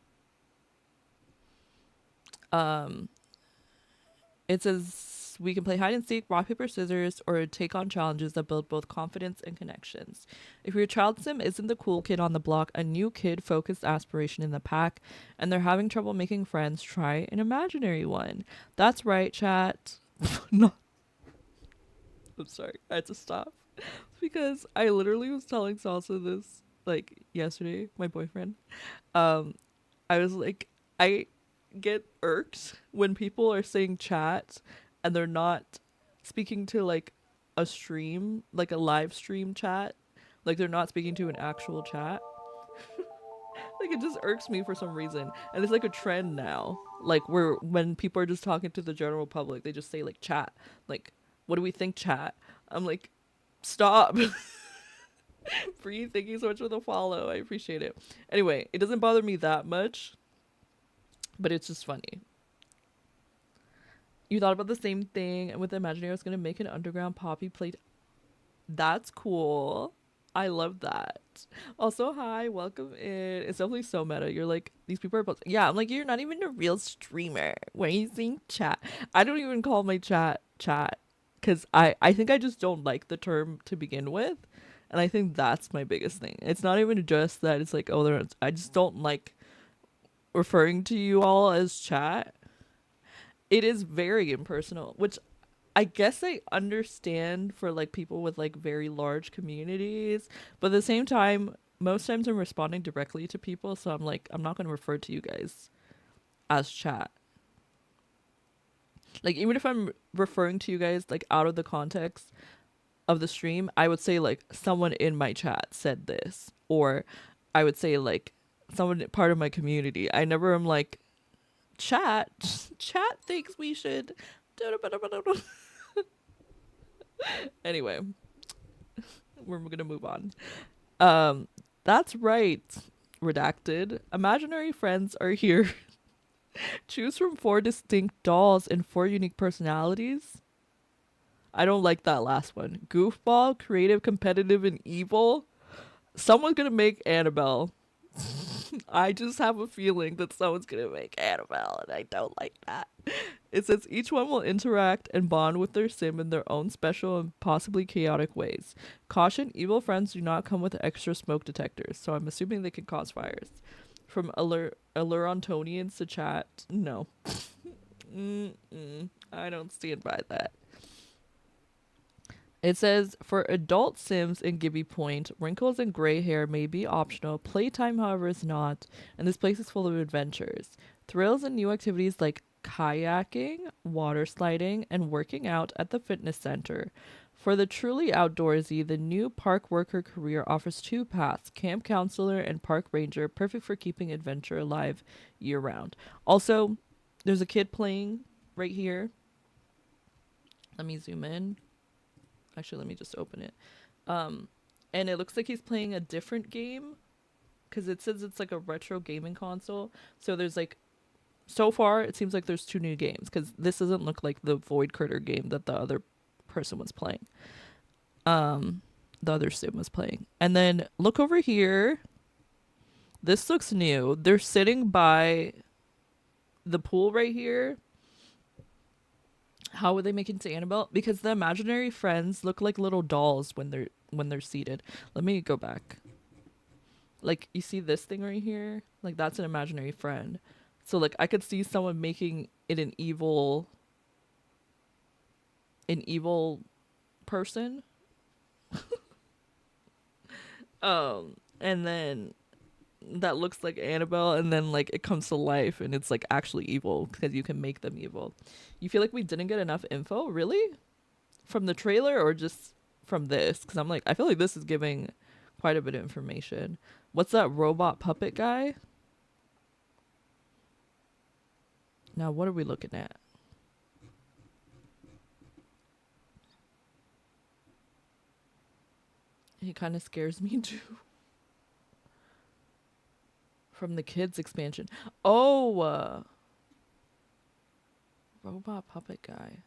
It says we can play hide and seek, rock, paper, scissors, or take on challenges that build both confidence and connections. If your child sim isn't the cool kid on the block, a new kid-focused aspiration in the pack, and they're having trouble making friends, try an imaginary one. That's right, chat. No. I'm sorry. I had to stop. Because I literally was telling Salsa this, like, yesterday, my boyfriend. I was like, I get irked when people are saying chat and they're not speaking to like a stream, like a live stream chat, like they're not speaking to an actual chat. Like it just irks me for some reason, and it's like a trend now, like where when people are just talking to the general public, they just say like chat, like what do we think, chat? I'm like, stop. Breathe. Thank you so much for the follow, I appreciate it. Anyway, it doesn't bother me that much, but it's just funny. You thought about the same thing, and with the imaginary I was gonna make an underground poppy plate. That's cool. I love that. Also, hi, welcome in. It's definitely so meta. You're like, these people are both, yeah, I'm like, you're not even a real streamer. When you saying chat, I don't even call my chat because I think I just don't like the term to begin with, and I think that's my biggest thing. It's not even just that it's like, oh, I just don't like referring to you all as chat. It is very impersonal, which I guess I understand for like people with like very large communities, but at the same time, most times I'm responding directly to people, so I'm like, I'm not going to refer to you guys as chat. Like even if I'm referring to you guys like out of the context of the stream, I would say like someone in my chat said this, or I would say like someone part of my community. I never am like chat thinks we should. Anyway, we're gonna move on. That's right. Redacted. Imaginary friends are here. Choose from 4 distinct dolls and 4 unique personalities. I don't like that last one. Goofball, creative, competitive, and evil. Someone's gonna make Annabelle. I just have a feeling that someone's gonna make Annabelle, and I don't like that. It says each one will interact and bond with their sim in their own special and possibly chaotic ways. Caution, evil friends do not come with extra smoke detectors, so I'm assuming they can cause fires. From Allurantonians to chat, no. I don't stand by that. It says, for adult Sims in Gibby Point, wrinkles and gray hair may be optional. Playtime, however, is not, and this place is full of adventures. Thrills and new activities like kayaking, water sliding, and working out at the fitness center. For the truly outdoorsy, the new park worker career offers 2 paths, camp counselor and park ranger, perfect for keeping adventure alive year-round. Also, there's a kid playing right here. Let me zoom in. Actually, let me just open it. And it looks like he's playing a different game because it says it's like a retro gaming console. So there's like, so far, it seems like there's 2 new games because this doesn't look like the Void Critter game that the other person was playing. The other sim was playing. And then look over here. This looks new. They're sitting by the pool right here. How would they make it into Annabelle? Because the imaginary friends look like little dolls when they're seated. Let me go back. Like, you see this thing right here? Like, that's an imaginary friend. So like I could see someone making it an evil person. And then that looks like Annabelle, and then like it comes to life and it's like actually evil because you can make them evil. You feel like we didn't get enough info, really? From the trailer or just from this? Because I'm like, I feel like this is giving quite a bit of information. What's that robot puppet guy? Now, what are we looking at? He kind of scares me too. From the kids expansion. Oh, robot puppet guy.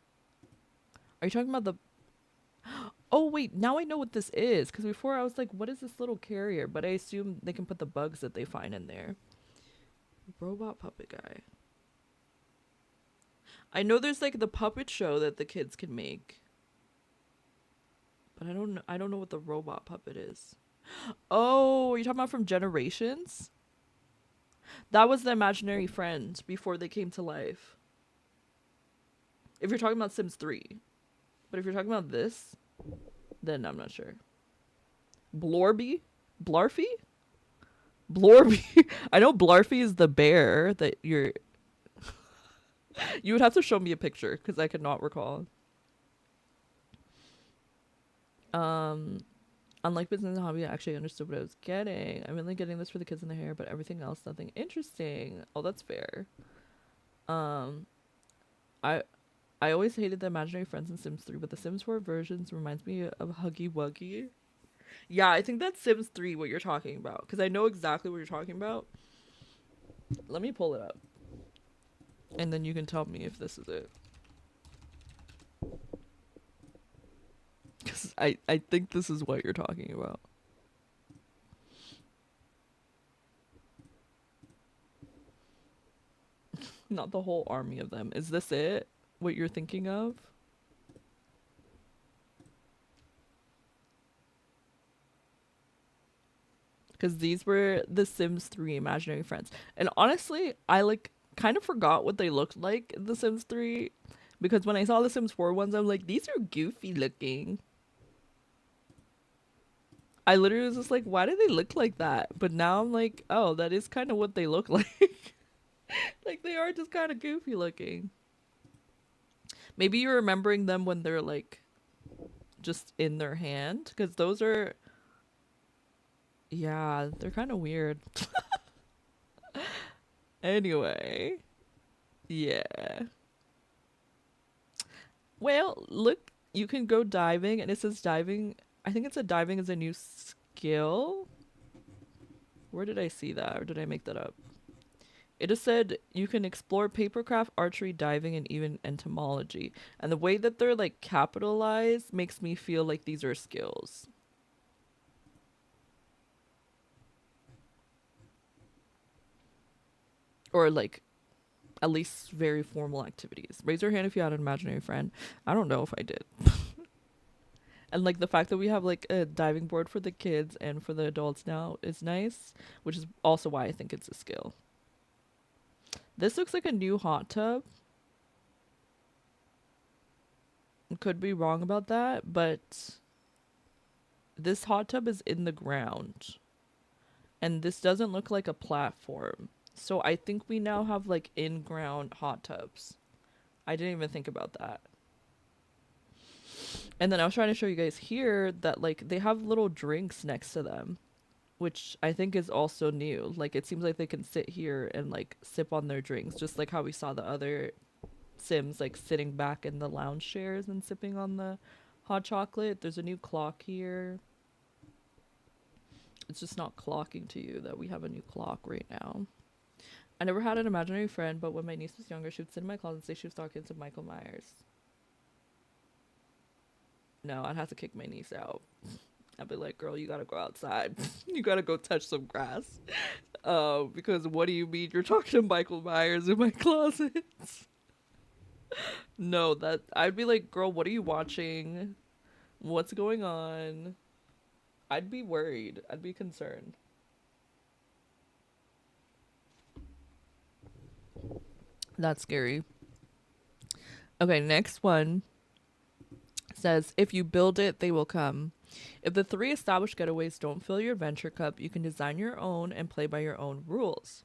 Are you talking about the... Oh, wait, now I know what this is. Because before I was like, what is this little carrier? But I assume they can put the bugs that they find in there. Robot puppet guy. I know there's like the puppet show that the kids can make. But I don't know what the robot puppet is. Oh, are you talking about from Generations? That was the imaginary friend before they came to life. If you're talking about Sims 3. But if you're talking about this, then I'm not sure. Blorby? Blarfy? Blorby. I know Blarfy is the bear that you're... You would have to show me a picture because I could not recall. Unlike business and hobby, I actually understood what I was getting. I'm really getting this for the kids in the hair, but everything else, nothing interesting. Oh, that's fair. I always hated the imaginary friends in Sims 3, but the Sims 4 versions reminds me of Huggy Wuggy. Yeah, I think that's Sims 3 what you're talking about, because I know exactly what you're talking about. Let me pull it up. And then you can tell me if this is it. Because I think this is what you're talking about. Not the whole army of them. Is this it? What you're thinking of? Because these were the Sims 3 imaginary friends. And honestly, I like kind of forgot what they looked like in the Sims 3. Because when I saw the Sims 4 ones, I'm like, these are goofy looking. I literally was just like, why do they look like that? But now I'm like, oh, that is kind of what they look like. Like, they are just kind of goofy looking. Maybe you're remembering them when they're, like, just in their hand. Because those are... Yeah, they're kind of weird. Anyway, yeah. Well, look, you can go diving, and it says diving. I think it said diving is a new skill. Where did I see that, or did I make that up? It just said you can explore papercraft, archery, diving, and even entomology. And the way that they're like capitalized makes me feel like these are skills. Or like at least very formal activities. Raise your hand if you had an imaginary friend. I don't know if I did. And like the fact that we have like a diving board for the kids and for the adults now is nice, which is also why I think it's a skill. This looks like a new hot tub. Could be wrong about that, but this hot tub is in the ground. And this doesn't look like a platform. So I think we now have like in-ground hot tubs. I didn't even think about that. And then I was trying to show you guys here that like they have little drinks next to them, which I think is also new. Like it seems like they can sit here and like sip on their drinks, just like how we saw the other Sims like sitting back in the lounge chairs and sipping on the hot chocolate. There's a new clock here. It's just not clocking to you that we have a new clock right now. I never had an imaginary friend, but when my niece was younger, she would sit in my closet and say she was talking to Michael Myers. No, I'd have to kick my niece out. I'd be like, girl, you gotta go outside. You gotta go touch some grass. Because what do you mean you're talking to Michael Myers in my closet? No, that I'd be like, girl, what are you watching? What's going on? I'd be worried. I'd be concerned. That's scary. Okay, next one says, if you build it, they will come. If the 3 established getaways don't fill your adventure cup, you can design your own and play by your own rules.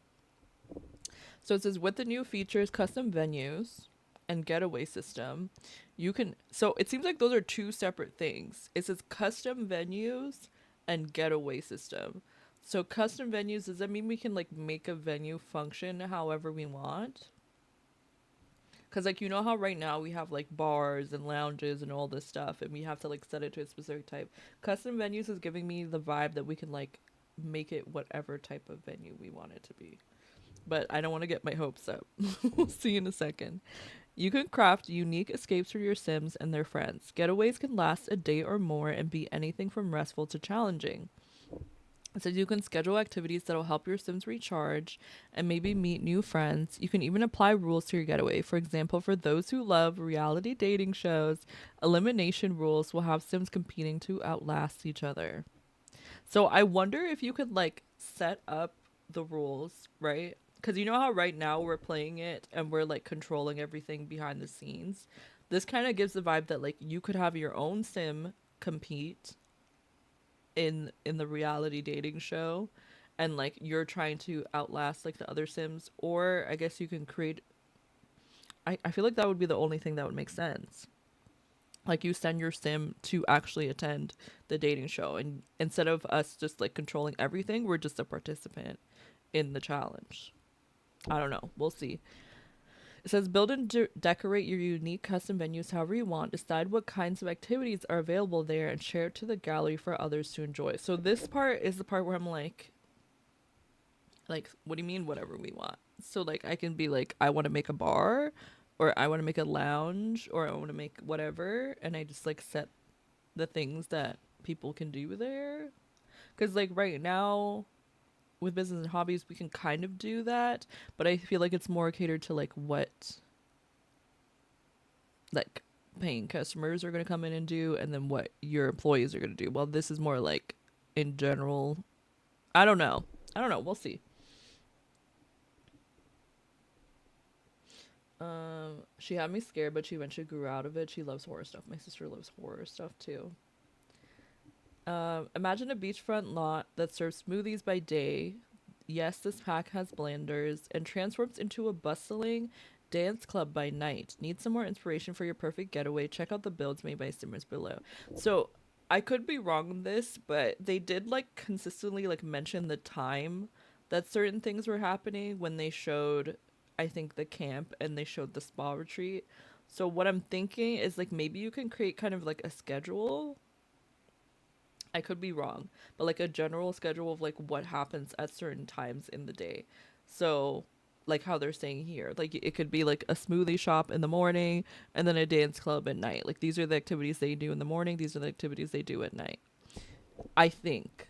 So it says, with the new features, custom venues, and getaway system, you can... So it seems like those are 2 separate things. It says custom venues and getaway system. So custom venues, does that mean we can like make a venue function however we want? Because, like, you know how right now we have, like, bars and lounges and all this stuff, and we have to, like, set it to a specific type. Custom venues is giving me the vibe that we can, like, make it whatever type of venue we want it to be. But I don't want to get my hopes up. We'll see in a second. You can craft unique escapes for your Sims and their friends. Getaways can last a day or more and be anything from restful to challenging. So you can schedule activities that will help your Sims recharge and maybe meet new friends. You can even apply rules to your getaway. For example, for those who love reality dating shows, elimination rules will have Sims competing to outlast each other. So I wonder if you could like set up the rules, right? Because you know how right now we're playing it and we're like controlling everything behind the scenes. This kind of gives the vibe that like you could have your own Sim compete in the reality dating show, and like you're trying to outlast like the other Sims, or I guess you can create... I feel like that would be the only thing that would make sense. Like you send your Sim to actually attend the dating show, and instead of us just like controlling everything, we're just a participant in the challenge. I don't know, we'll see. It says build and decorate your unique custom venues however you want. Decide what kinds of activities are available there and share it to the gallery for others to enjoy. So this part is the part where I'm like, what do you mean whatever we want? So like I can be like, I want to make a bar, or I want to make a lounge, or I want to make whatever, and I just like set the things that people can do there. Because like right now with business and hobbies, we can kind of do that, but I feel like it's more catered to like what like paying customers are going to come in and do, and then what your employees are going to do. Well, this is more like in general. I don't know. We'll see. She had me scared, but she eventually grew out of it. She loves horror stuff. My sister loves horror stuff too. Imagine a beachfront lot that serves smoothies by day. Yes, this pack has blanders and transforms into a bustling dance club by night. Need some more inspiration for your perfect getaway? Check out the builds made by Simmers below. So I could be wrong on this, but they did like consistently like mention the time that certain things were happening when they showed, I think, the camp and they showed the spa retreat. So what I'm thinking is like maybe you can create kind of like a schedule. I could be wrong, but like a general schedule of like what happens at certain times in the day. So like how they're saying here, like it could be like a smoothie shop in the morning and then a dance club at night. Like these are the activities they do in the morning, these are the activities they do at night. I think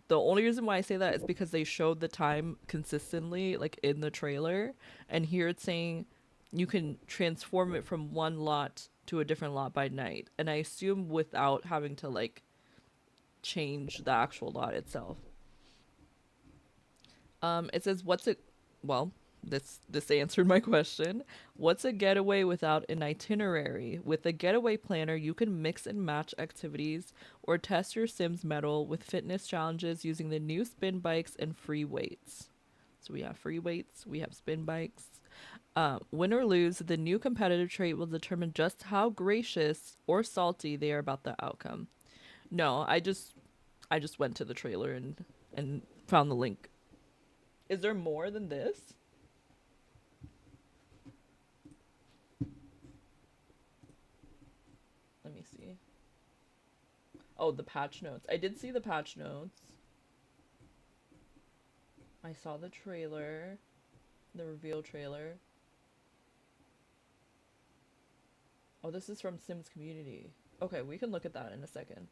the only reason why I say that is because they showed the time consistently like in the trailer, and here it's saying you can transform it from one lot to a different lot by night. And I assume without having to like change the actual lot itself. It says, "What's it?" Well, this answered my question. What's a getaway without an itinerary? With a getaway planner, you can mix and match activities or test your Sims mettle with fitness challenges using the new spin bikes and free weights. So we have free weights, we have spin bikes. Win or lose, the new competitive trait will determine just how gracious or salty they are about the outcome. No, I just went to the trailer and found the link. Is there more than this? Let me see. Oh, the patch notes. I did see the patch notes. I saw the trailer, the reveal trailer. Oh, this is from Sims Community. Okay, we can look at that in a second.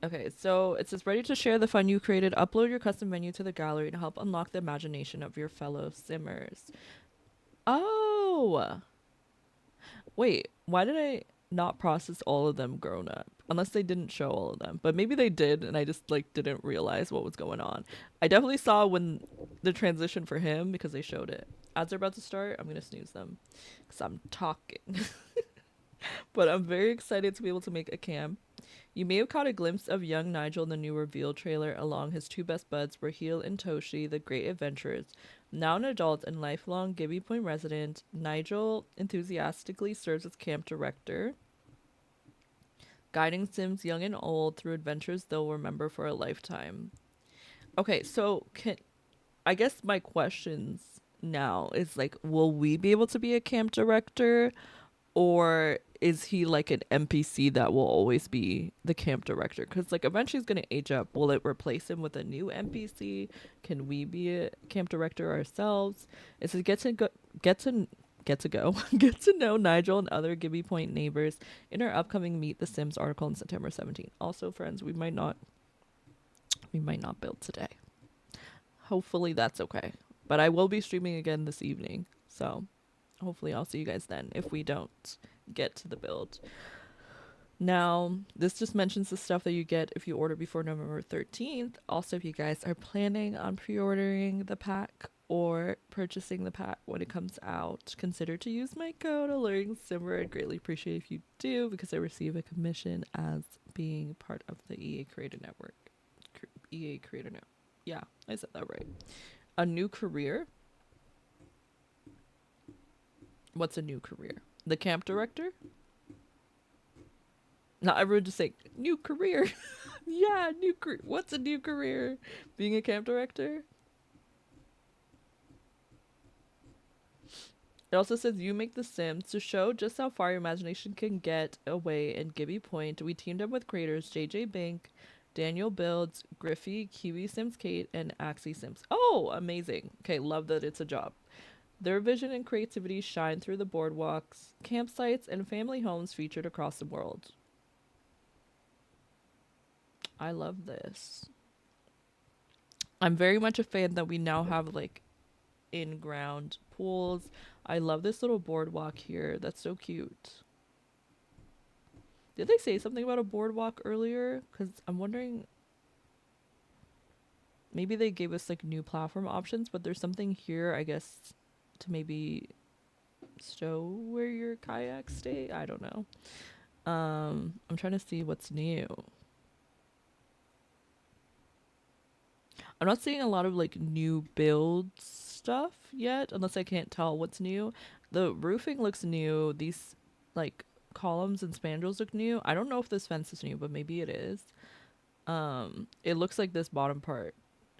Okay, so it says ready to share the fun you created. Upload your custom menu to the gallery to help unlock the imagination of your fellow simmers. Oh, wait, why did I not process all of them grown up? Unless they didn't show all of them. But maybe they did and I just like didn't realize what was going on. I definitely saw when the transition for him because they showed it. Ads are about to start. I'm going to snooze them cuz I'm talking. But I'm very excited to be able to make a cam. You may have caught a glimpse of young Nigel in the new reveal trailer along his two best buds, Raheel and Toshi, the great adventurers. Now an adult and lifelong Gibby Point resident, Nigel enthusiastically serves as camp director, guiding Sims young and old through adventures they'll remember for a lifetime. Okay, so I guess my questions now is like, will we be able to be a camp director? Or is he like an NPC that will always be the camp director? Because like eventually he's gonna age up. Will it replace him with a new NPC? Can we be a camp director ourselves? It says get to go get to know Nigel and other Gibby Point neighbors in our upcoming Meet the Sims article on September 17th. Also, friends, we might not build today. Hopefully that's okay. But I will be streaming again this evening, so hopefully I'll see you guys then if we don't get to the build. Now, this just mentions the stuff that you get if you order before November 13th. Also, if you guys are planning on pre-ordering the pack or purchasing the pack when it comes out, consider to use my code AlluringSimmer. I'd greatly appreciate if you do because I receive a commission as being part of the EA Creator Network. EA Creator Network. Yeah, I said that right. A new career. What's a new career? The camp director? Not everyone just say new career. Yeah, new career. What's a new career? Being a camp director? It also says you make the Sims. To show just how far your imagination can get away in Gibby Point, we teamed up with creators JJ Bank, Daniel Builds, Griffey, Kiwi Sims Kate, and Axie Sims. Oh, amazing. Okay, love that it's a job. Their vision and creativity shine through the boardwalks, campsites, and family homes featured across the world. I love this. I'm very much a fan that we now have like in-ground pools. I love this little boardwalk here. That's so cute. Did they say something about a boardwalk earlier? Because I'm wondering, maybe they gave us like new platform options, but there's something here, I guess, to maybe stow where your kayaks stay. I don't know. I'm trying to see what's new. I'm not seeing a lot of like new build stuff yet, unless I can't tell what's new. The roofing looks new. These like columns and spandrels look new. I don't know if this fence is new, but maybe it is. It looks like this bottom part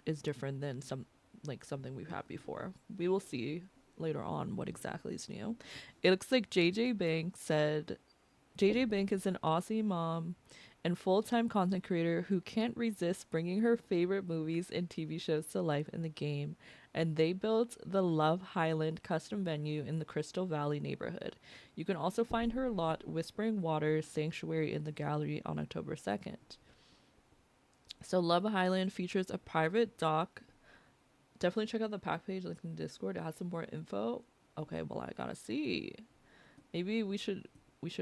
is different than something we've had before. We will see later on what exactly is new. It looks like JJ Bank said JJ Bank is an Aussie mom and full-time content creator who can't resist bringing her favorite movies and TV shows to life in the game, and they built the Love Highland custom venue in the Crystal Valley neighborhood. You can also find her lot Whispering Waters Sanctuary in the gallery on October 2nd. So Love Highland features a private dock. Definitely check out the pack page, like in Discord. It has some more info. Okay, well, I gotta see. Maybe we should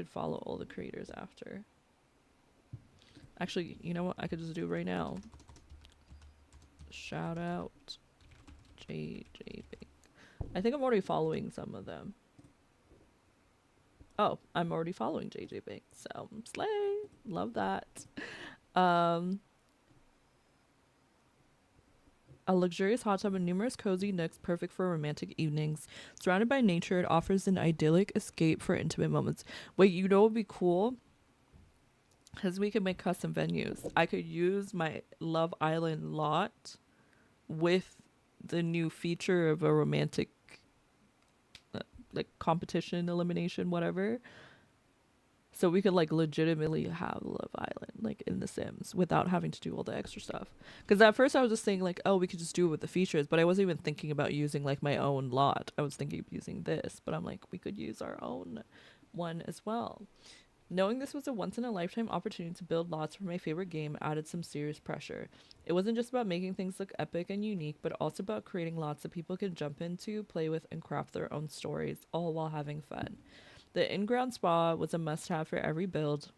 follow all the creators after. Actually, you know what? I could just do it right now. Shout out JJ Bank. I think I'm already following some of them. Oh, I'm already following JJ Bank. So, slay. Love that. A luxurious hot tub and numerous cozy nooks perfect for romantic evenings. Surrounded by nature, it offers an idyllic escape for intimate moments. Wait, you know what would be cool? Because we could make custom venues. I could use my Love Island lot with the new feature of a romantic like competition, elimination, whatever. So we could like legitimately have Love Island like in The Sims without having to do all the extra stuff. Because at first I was just saying like, oh, we could just do it with the features, but I wasn't even thinking about using like my own lot. I was thinking of using this, but I'm like, we could use our own one as well. Knowing this was a once-in-a-lifetime opportunity to build lots for my favorite game added some serious pressure. It wasn't just about making things look epic and unique, but also about creating lots that people can jump into, play with, and craft their own stories, all while having fun. The in-ground spa was a must-have for every build.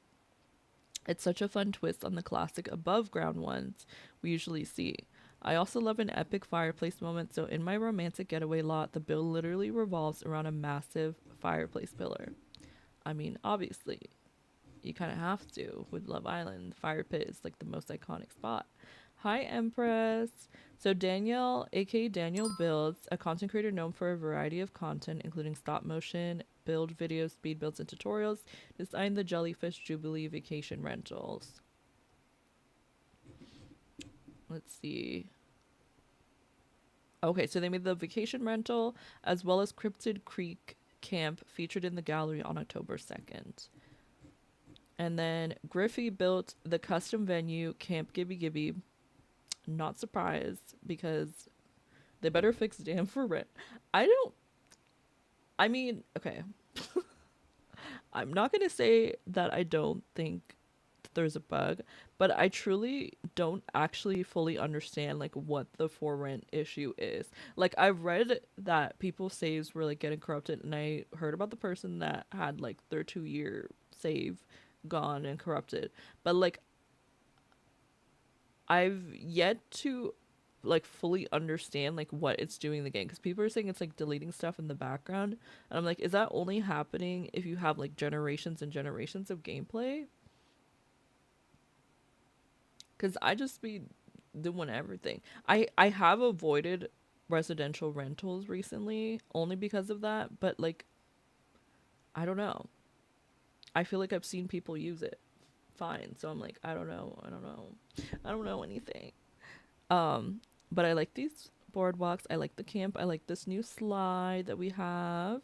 It's such a fun twist on the classic above-ground ones we usually see. I also love an epic fireplace moment, so in my romantic getaway lot, the build literally revolves around a massive fireplace pillar. I mean, obviously, you kind of have to with Love Island. Fire pit is like the most iconic spot. Hi, Empress. So Danielle, aka Daniel Builds, a content creator known for a variety of content, including stop motion, build videos, speed builds, and tutorials, designed the Jellyfish Jubilee vacation rentals. Let's see. Okay, so they made the vacation rental as well as Cryptid Creek Camp featured in the gallery on October 2nd. And then Griffey built the custom venue Camp Gibby Gibby. Not surprised because they better fix Dam for rent. I mean, okay. I'm not going to say that I don't think there's a bug, but I truly don't actually fully understand like what the for rent issue is. Like I've read that people's saves were like getting corrupted, and I heard about the person that had like their 2-year save gone and corrupted, but like I've yet to like fully understand like what it's doing in the game, because people are saying it's like deleting stuff in the background, and I'm like, is that only happening if you have like generations and generations of gameplay? Because I just be doing everything. I have avoided residential rentals recently only because of that, but like I don't know, I feel like I've seen people use it fine, so I'm like, I don't know anything. But I like these boardwalks, I like the camp, I like this new slide that we have.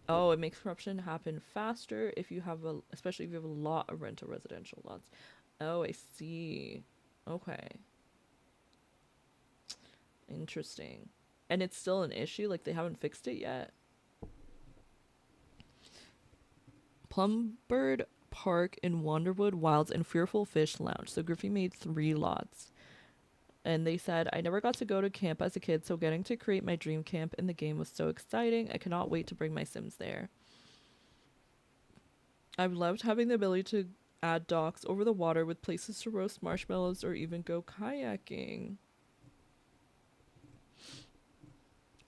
Oh, it makes corruption happen faster if you have especially if you have a lot of rental residential lots. Oh, I see. Okay. Interesting. And it's still an issue? Like, they haven't fixed it yet? Plumbird Park in Wanderwood Wilds and Fearful Fish Lounge. So Griffey made 3 lots. And they said, I never got to go to camp as a kid, so getting to create my dream camp in the game was so exciting. I cannot wait to bring my Sims there. I've loved having the ability to add docks over the water with places to roast marshmallows or even go kayaking.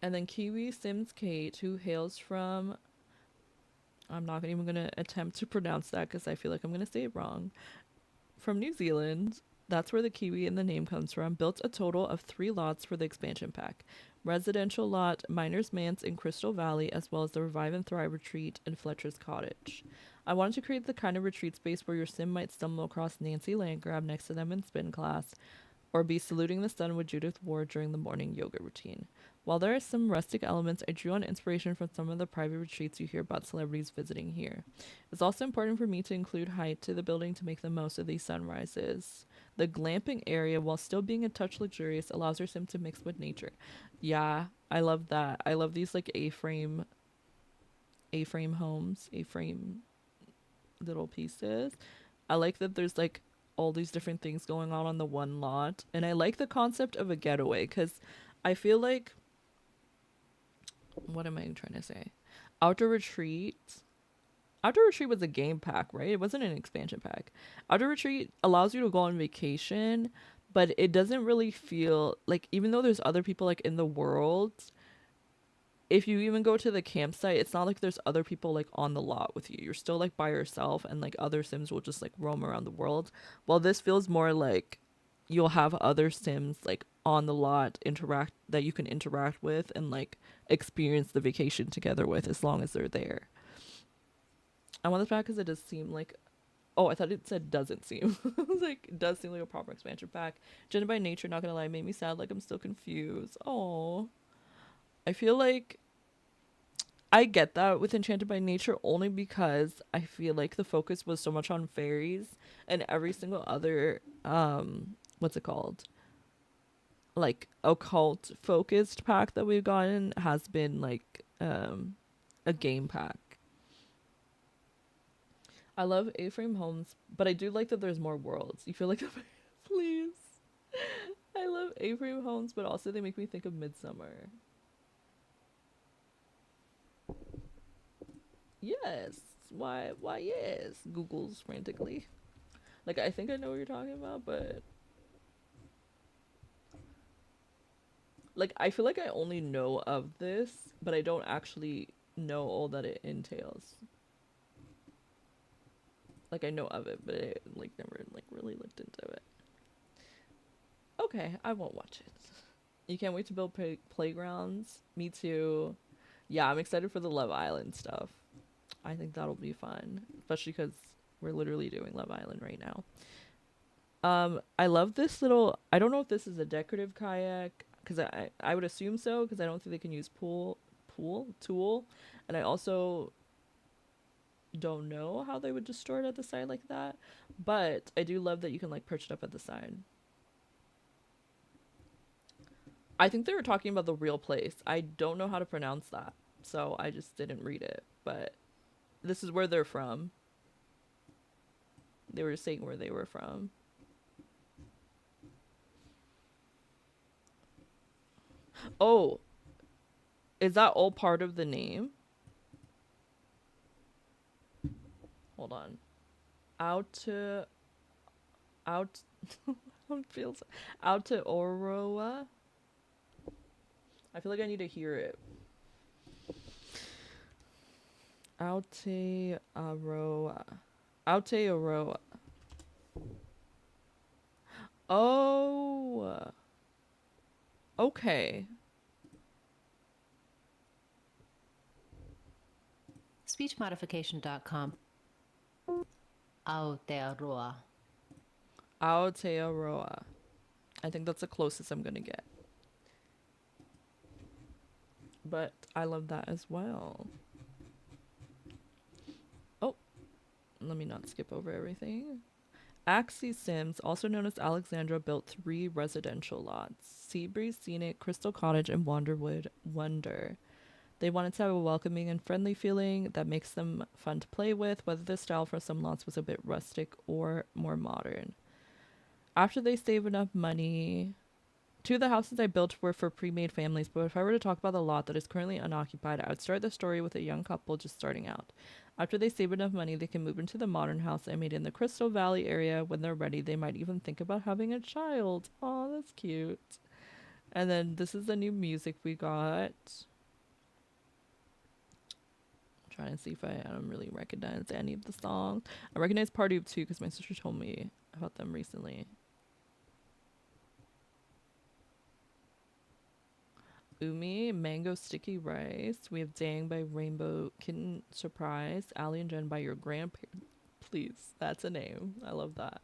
And then Kiwi Sims Kate, who hails from, I'm not even going to attempt to pronounce that because I feel like I'm going to say it wrong, from New Zealand. That's where the Kiwi in the name comes from. Built a total of 3 lots for the expansion pack. Residential Lot, Miner's Manse in Crystal Valley, as well as the Revive and Thrive Retreat in Fletcher's Cottage. I wanted to create the kind of retreat space where your sim might stumble across Nancy Landgrab next to them in spin class, or be saluting the sun with Judith Ward during the morning yoga routine. While there are some rustic elements, I drew on inspiration from some of the private retreats you hear about celebrities visiting here. It's also important for me to include height to the building to make the most of these sunrises. The glamping area, while still being a touch luxurious, allows your sim to mix with nature. Yeah, I love that. I love these like A-frame homes, A-frame little pieces. I like that there's like all these different things going on the one lot, and I like the concept of a getaway because I feel like, what am I trying to say? Outdoor Retreat was a game pack, right? It wasn't an expansion pack. Outdoor Retreat allows you to go on vacation, but it doesn't really feel like, even though there's other people like in the world, if you even go to the campsite, it's not like there's other people like on the lot with you. You're still like by yourself, and like other sims will just like roam around the world. While this feels more like you'll have other sims like on the lot that you can interact with and like experience the vacation together with, as long as they're there. I want this back because it does seem like, oh, I thought it said doesn't seem. I was like, it does seem like a proper expansion pack. Gendered by Nature, not gonna lie, made me sad, like I'm still confused. Oh, I feel like I get that with Enchanted by Nature only because I feel like the focus was so much on fairies, and every single other what's it called, like occult focused pack that we've gotten has been like a game pack. I love A-frame homes, but I do like that there's more worlds. You feel like please. I love A-frame homes, but also they make me think of Midsummer. Yes. Why yes. Google's frantically. Like, I think I know what you're talking about, but like I feel like I only know of this, but I don't actually know all that it entails. Like, I know of it, but I like never like really looked into it. Okay, I won't watch it. You can't wait to build playgrounds. Me too. Yeah, I'm excited for the Love Island stuff. I think that'll be fun, especially because we're literally doing Love Island right now. I love this little, I don't know if this is a decorative kayak, because I would assume so, because I don't think they can use tool, and I also don't know how they would just store it at the side like that, but I do love that you can like perch it up at the side. I think they were talking about the real place. I don't know how to pronounce that, so I just didn't read it, but this is where they're from. They were saying where they were from. Oh, is that all part of the name? Hold on. Out feels out to Aurora. I feel like I need to hear it. Aotearoa. Aotearoa. Oh. Okay. Speechmodification.com. Aotearoa. Aotearoa. I think that's the closest I'm gonna get. But I love that as well. Oh, let me not skip over everything. Axie Sims, also known as Alexandra, built 3 residential lots: Seabreeze Scenic, Crystal Cottage, and Wanderwood Wonder. They wanted to have a welcoming and friendly feeling that makes them fun to play with, whether the style for some lots was a bit rustic or more modern. After they save enough money, 2 of the houses I built were for pre-made families, but if I were to talk about the lot that is currently unoccupied, I would start the story with a young couple just starting out. After they save enough money, they can move into the modern house I made in the Crystal Valley area. When they're ready, they might even think about having a child. Oh, that's cute. And then this is the new music we got. I'm trying to see if I don't really recognize any of the songs. I recognize Party of 2 because my sister told me about them recently. Umi, Mango Sticky Rice. We have Dang by Rainbow Kitten Surprise. Ali and Jen by Your Grandparents. Please, that's a name. I love that.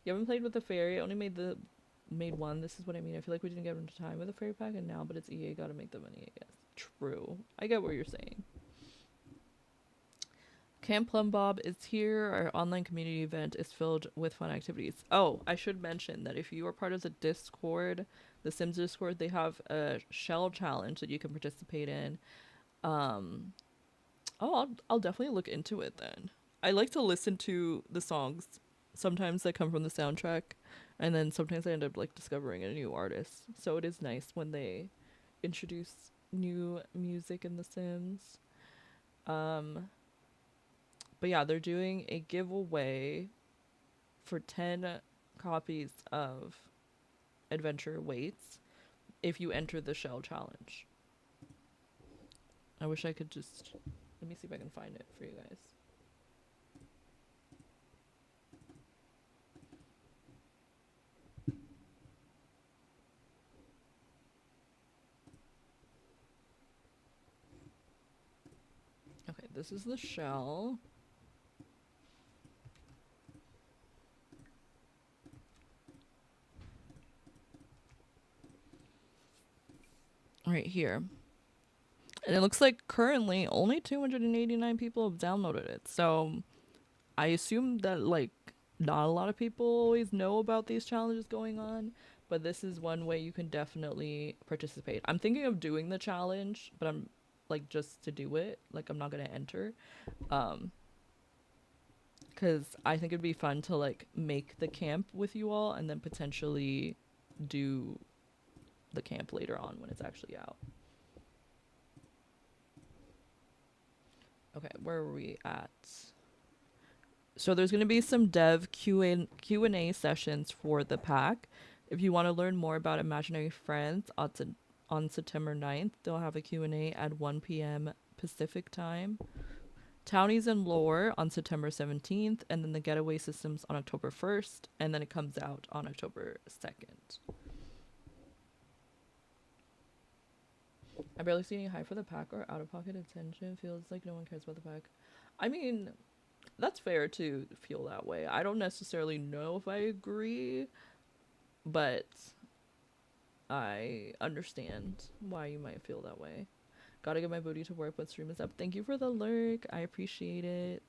You haven't played with the fairy. I only made one. This is what I mean. I feel like we didn't get into time with the fairy pack, and now, but it's EA. Gotta make the money, I guess. True. I get what you're saying. Camp Plum Bob is here. Our online community event is filled with fun activities. Oh, I should mention that if you are part of the Discord, the Sims Discord, they have a shell challenge that you can participate in. I'll definitely look into it then. I like to listen to the songs sometimes that come from the soundtrack, and then sometimes I end up like discovering a new artist. So it is nice when they introduce new music in The Sims. But yeah, they're doing a giveaway for 10 copies of Adventure Waits if you enter the shell challenge. I wish I could just... Let me see if I can find it for you guys. Okay, this is the shell. Right here. And it looks like currently only 289 people have downloaded it. So I assume that like not a lot of people always know about these challenges going on, but this is one way you can definitely participate. I'm thinking of doing the challenge, but I'm like just to do it. Like I'm not going to enter. Cuz I think it'd be fun to like make the camp with you all and then potentially do the camp later on when it's actually out. Okay, where were we at? So there's going to be some dev Q&A sessions for the pack. If you want to learn more about Imaginary Friends on September 9th, they'll have a Q&A at 1 p.m. Pacific time. Townies and Lore on September 17th, and then the Getaway Systems on October 1st, and then it comes out on October 2nd. I barely see any hype for the pack or out-of-pocket attention. Feels like no one cares about the pack. I mean, that's fair to feel that way. I don't necessarily know if I agree, but I understand why you might feel that way. Gotta get my booty to work, but stream is up. Thank you for the lurk. I appreciate it.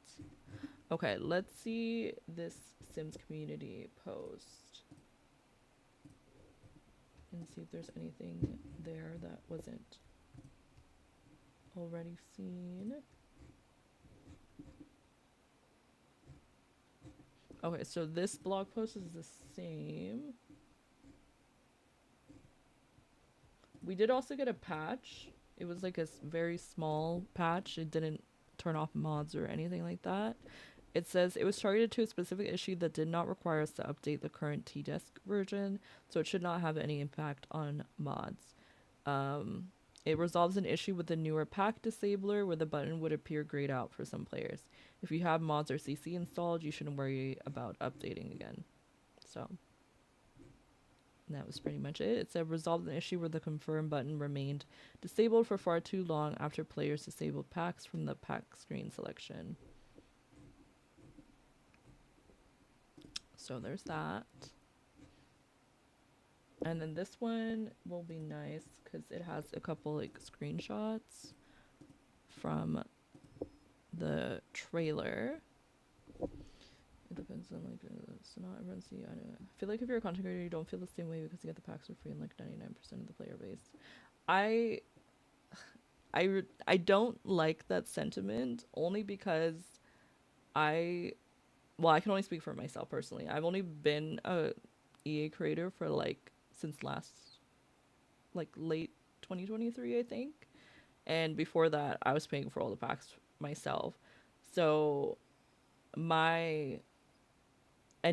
Okay, let's see this Sims community post. And see if there's anything there that wasn't already seen. Okay, so this blog post is the same. We did also get a patch. It was like a very small patch. It didn't turn off mods or anything like that. It says it was targeted to a specific issue that did not require us to update the current T-Desk version, so it should not have any impact on mods. It resolves an issue with the newer pack disabler where the button would appear grayed out for some players. If you have mods or CC installed, you shouldn't worry about updating again. So that was pretty much it. It said resolved an issue where the confirm button remained disabled for far too long after players disabled packs from the pack screen selection. So there's that. And then this one will be nice because it has a couple like screenshots from the trailer. It depends on like so not everyone see. I feel like if you're a content creator, you don't feel the same way because you get the packs for free in like 99% of the player base. I don't like that sentiment only because I can only speak for myself personally. I've only been a EA creator for like since late 2023, I think. And before that, I was paying for all the packs myself. So and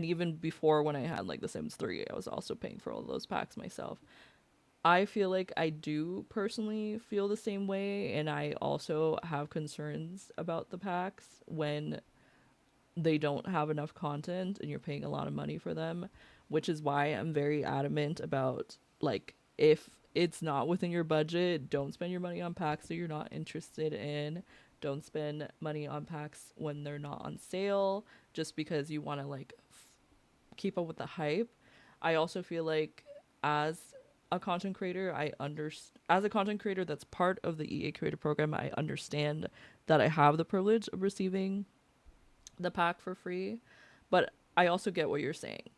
even before when I had like The Sims 3, I was also paying for all those packs myself. I feel like I do personally feel the same way, and I also have concerns about the packs when they don't have enough content and you're paying a lot of money for them, which is why I'm very adamant about like if it's not within your budget, don't spend your money on packs that you're not interested in. Don't spend money on packs when they're not on sale just because you want to like keep up with the hype. I also feel like as a content creator, as a content creator that's part of the EA Creator Program, I understand that I have the privilege of receiving the pack for free, but I also get what you're saying.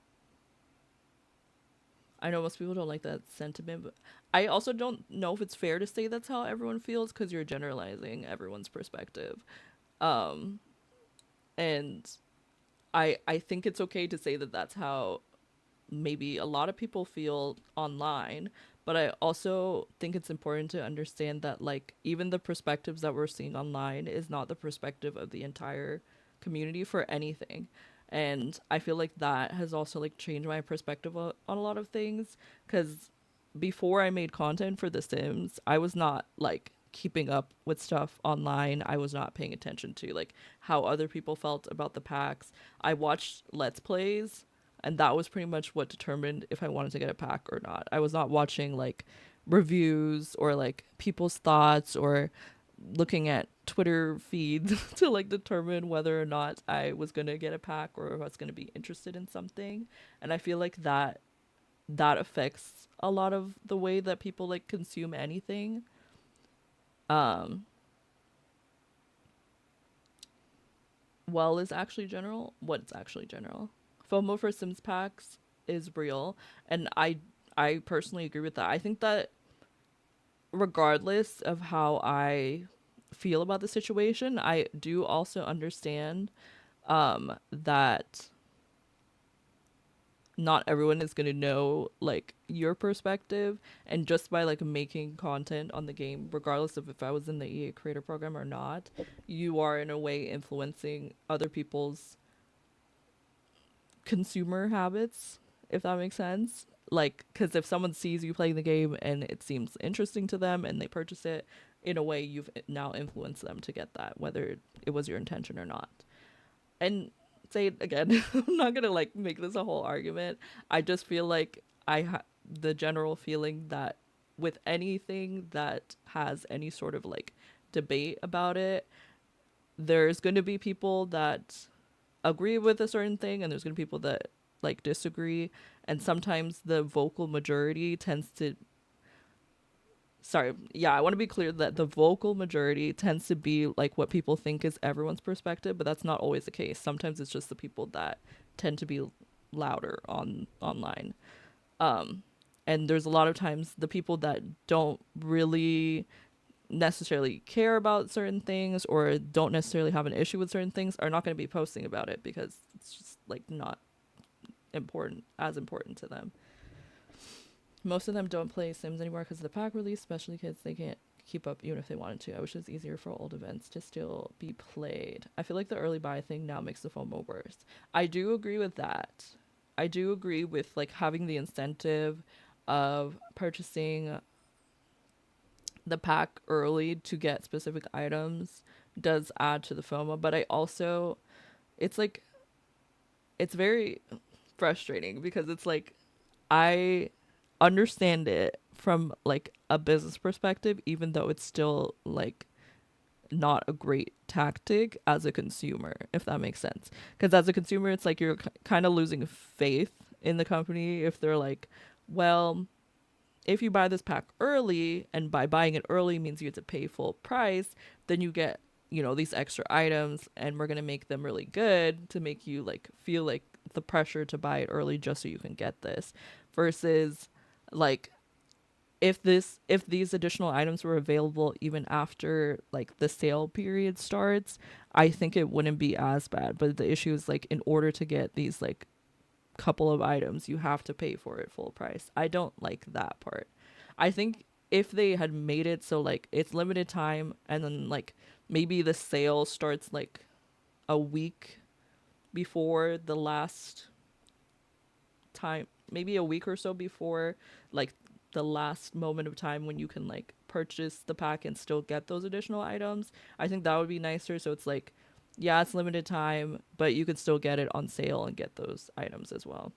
I know most people don't like that sentiment, but I also don't know if it's fair to say that's how everyone feels because you're generalizing everyone's perspective. Um, and I think it's okay to say that that's how maybe a lot of people feel online, but I also think it's important to understand that like even the perspectives that we're seeing online is not the perspective of the entire community for anything. And I feel like that has also like changed my perspective on a lot of things, cuz before I made content for The Sims, I was not like keeping up with stuff online. I was not paying attention to like how other people felt about the packs. I watched let's plays, and that was pretty much what determined if I wanted to get a pack or not. I was not watching like reviews or like people's thoughts or looking at Twitter feeds to like determine whether or not I was going to get a pack or if I was going to be interested in something. And I feel like that affects a lot of the way that people like consume anything. Um well is actually general. What's actually general? FOMO for Sims packs is real, and I personally agree with that. I think that regardless of how I feel about the situation, I do also understand that not everyone is going to know like your perspective, and just by like making content on the game, regardless of if I was in the EA creator program or not, you are in a way influencing other people's consumer habits, if that makes sense. Like, because if someone sees you playing the game and it seems interesting to them and they purchase it, in a way, you've now influenced them to get that, whether it was your intention or not. And say it again, I'm not gonna like make this a whole argument. I just feel like the general feeling that with anything that has any sort of like debate about it, there's going to be people that agree with a certain thing and there's going to be people that like disagree, and sometimes the vocal majority tends to sorry, yeah, I want to be clear that the vocal majority tends to be like what people think is everyone's perspective, but that's not always the case. Sometimes it's just the people that tend to be louder online. um and there's a lot of times the people that don't really necessarily care about certain things or don't necessarily have an issue with certain things are not going to be posting about it because it's just like not important to them. Most of them don't play Sims anymore because of the pack release, especially kids. They can't keep up even if they wanted to. I wish it was easier for old events to still be played. I feel like the early buy thing now makes the FOMO worse. I do agree with that. I do agree with like having the incentive of purchasing the pack early to get specific items does add to the FOMO, but I also it's like it's very frustrating because it's like I understand it from like a business perspective, even though it's still like not a great tactic as a consumer, if that makes sense. Because as a consumer, it's like you're kind of losing faith in the company if they're like, well, if you buy this pack early, and by buying it early means you have to pay full price, then you get, you know, these extra items and we're going to make them really good to make you like feel like the pressure to buy it early just so you can get this, versus like if these additional items were available even after like the sale period starts, I think it wouldn't be as bad. But the issue is like in order to get these like couple of items, you have to pay for it full price. I don't like that part. I think if they had made it so like it's limited time and then like maybe the sale starts like a week before the last time, maybe a week or so before like the last moment of time when you can like purchase the pack and still get those additional items, I think that would be nicer. So it's like, yeah, it's limited time, but you could still get it on sale and get those items as well.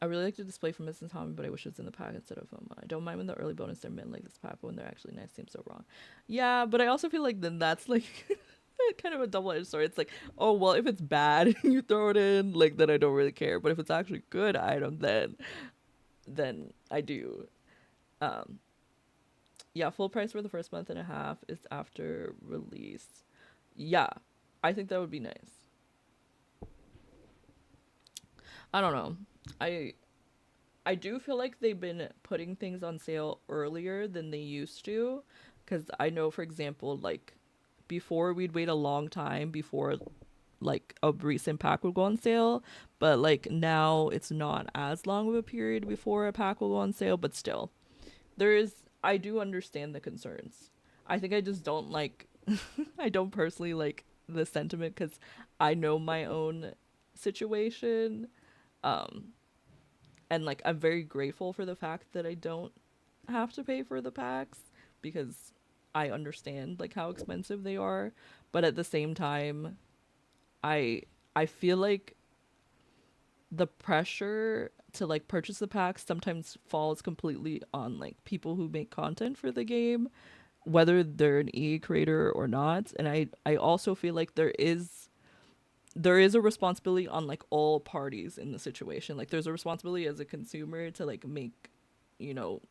I really like the display from Mrs. Tommy, but I wish it was in the pack instead of FOMO. I don't mind when the early bonus they're mint like this pack, but when they're actually nice seems so wrong. Yeah, but I also feel like then that's like kind of a double-edged sword. It's like, oh well, if it's bad, you throw it in, like then I don't really care. But if it's actually good item, then I do. Um, yeah, full price for the first month and a half is after release. Yeah, I think that would be nice. I don't know. I I do feel like they've been putting things on sale earlier than they used to, because I know, for example, like before we'd wait a long time before like a recent pack would go on sale, but like now it's not as long of a period before a pack will go on sale, but still, there is. I do understand the concerns. I think I just don't like. I don't personally like the sentiment because I know my own situation. Um, and like I'm very grateful for the fact that I don't have to pay for the packs because I understand like how expensive they are, but at the same time I I feel like the pressure to like purchase the packs sometimes falls completely on like people who make content for the game, whether they're an EA creator or not. And I also feel like there is a responsibility on like all parties in the situation. Like there's a responsibility as a consumer to like make, you know,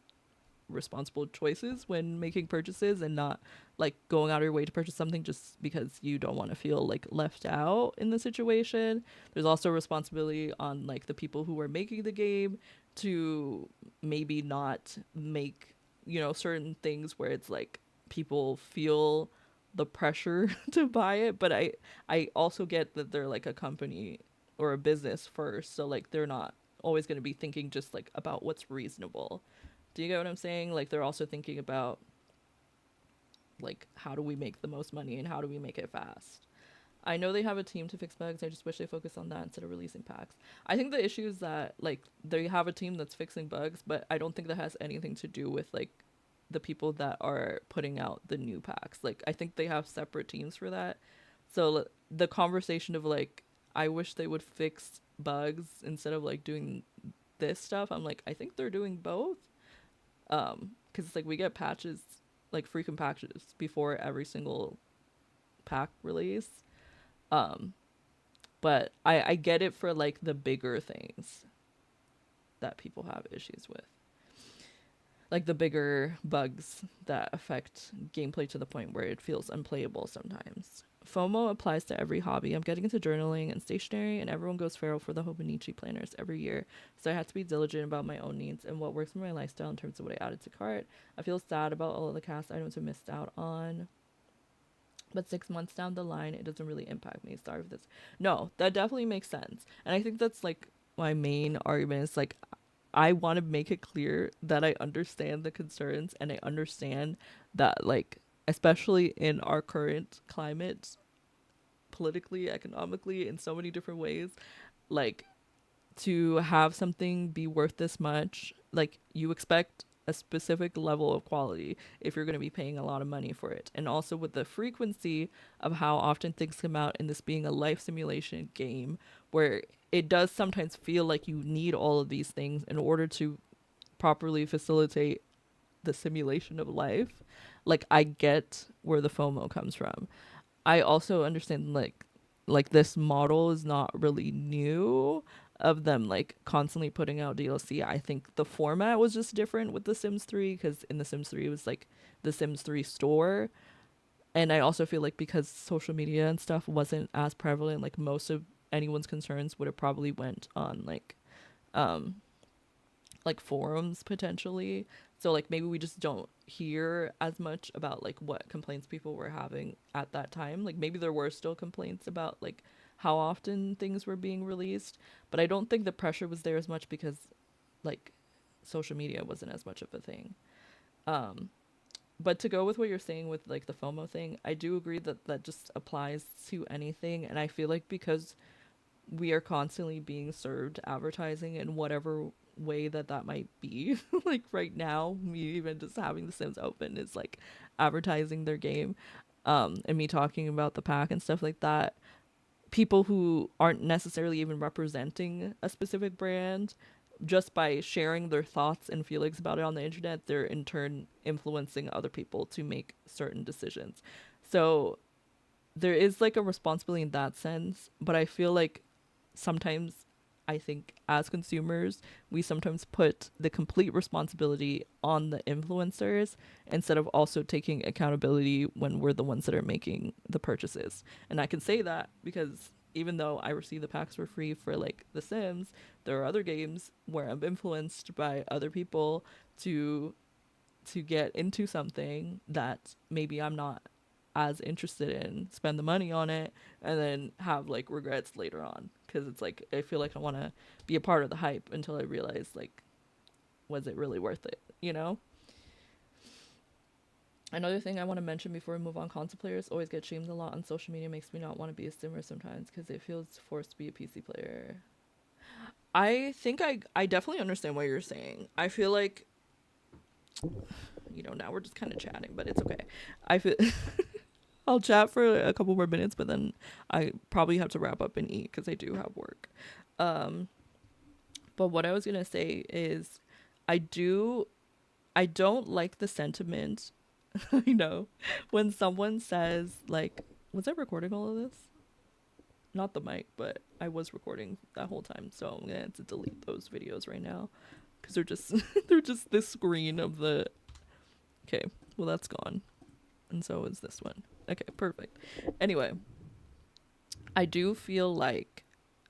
responsible choices when making purchases and not like going out of your way to purchase something just because you don't want to feel like left out in the situation. There's also a responsibility on like the people who are making the game to maybe not make, you know, certain things where it's like people feel the pressure to buy it, but I also get that they're like a company or a business first, so like they're not always going to be thinking just like about what's reasonable. Do you get what I'm saying? Like they're also thinking about like how do we make the most money and how do we make it fast. I know they have a team to fix bugs. I just wish they focused on that instead of releasing packs. I think the issue is that like they have a team that's fixing bugs, but I don't think that has anything to do with like the people that are putting out the new packs. Like I think they have separate teams for that. So the conversation of like I wish they would fix bugs instead of like doing this stuff. I'm like I think they're doing both. Cuz it's like we get patches like frequent patches before every single pack release. Um but I get it for like the bigger things that people have issues with. Like the bigger bugs that affect gameplay to the point where it feels unplayable sometimes. FOMO applies to every hobby. I'm getting into journaling and stationery, and everyone goes feral for the Hobonichi planners every year. So I had to be diligent about my own needs and what works for my lifestyle in terms of what I added to cart. I feel sad about all of the cast items I missed out on. But 6 months down the line, it doesn't really impact me. Sorry for this. No, that definitely makes sense. And I think that's like my main argument is like I want to make it clear that I understand the concerns and I understand that like especially in our current climate, politically, economically, in so many different ways, like to have something be worth this much, like you expect a specific level of quality if you're going to be paying a lot of money for it. And also with the frequency of how often things come out in this being a life simulation game where it does sometimes feel like you need all of these things in order to properly facilitate the simulation of life. Like I get where the FOMO comes from. I also understand like this model is not really new of them like constantly putting out DLC. I think the format was just different with The Sims 3 because in The Sims 3 it was like the Sims 3 store. And I also feel like because social media and stuff wasn't as prevalent, like most of anyone's concerns would have probably went on um like forums potentially. So like maybe we just don't hear as much about like what complaints people were having at that time. Like maybe there were still complaints about like how often things were being released, but I don't think the pressure was there as much because like social media wasn't as much of a thing. Um but to go with what you're saying with like the FOMO thing, I do agree that that just applies to anything, and I feel like because we are constantly being served advertising in whatever way that that might be. Like right now, me even just having The Sims open is like advertising their game, and me talking about the pack and stuff like that. People who aren't necessarily even representing a specific brand just by sharing their thoughts and feelings about it on the internet, they're in turn influencing other people to make certain decisions. So there is like a responsibility in that sense, but I feel like sometimes, I think as consumers, we sometimes put the complete responsibility on the influencers instead of also taking accountability when we're the ones that are making the purchases. And I can say that because even though I receive the packs for free for like The Sims, there are other games where I'm influenced by other people to get into something that maybe I'm not as interested in, spend the money on it, and then have like regrets later on, because it's like I feel like I want to be a part of the hype until I realize like, was it really worth it, you know? Another thing I want to mention before we move on: console players always get shamed a lot on social media. Makes me not want to be a simmer sometimes because it feels forced to be a PC player. I think I definitely understand what you're saying. I feel like, now we're just kind of chatting, but it's okay. I feel I'll chat for a couple more minutes, but then I probably have to wrap up and eat because I do have work. But what I was gonna say is, I don't like the sentiment. I know when someone says like, was I recording all of this? Not the mic, but I was recording that whole time, so I'm gonna have to delete those videos right now because they're just they're just this screen of the. Okay, well that's gone, and so is this one. Okay, perfect. Anyway, I do feel like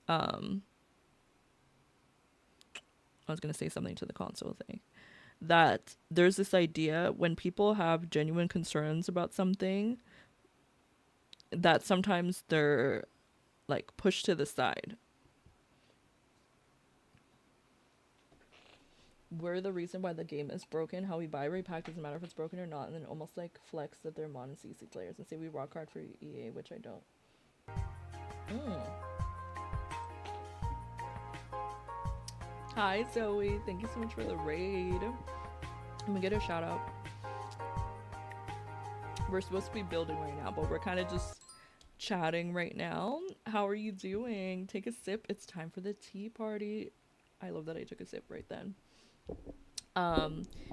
I was going to say something to the console thing, that there's this idea when people have genuine concerns about something that sometimes they're like pushed to the side. We're the reason why the game is broken. How we buy repack doesn't matter if it's broken or not, and then almost like flex that they're mod and CC players and say we rock hard for EA, which I don't. Hi Zoe, thank you so much for the raid. I'm gonna get a shout out. We're supposed to be building right now, but we're kind of just chatting right now. How are you doing? Take a sip. It's time for the tea party. I love that I took a sip right then.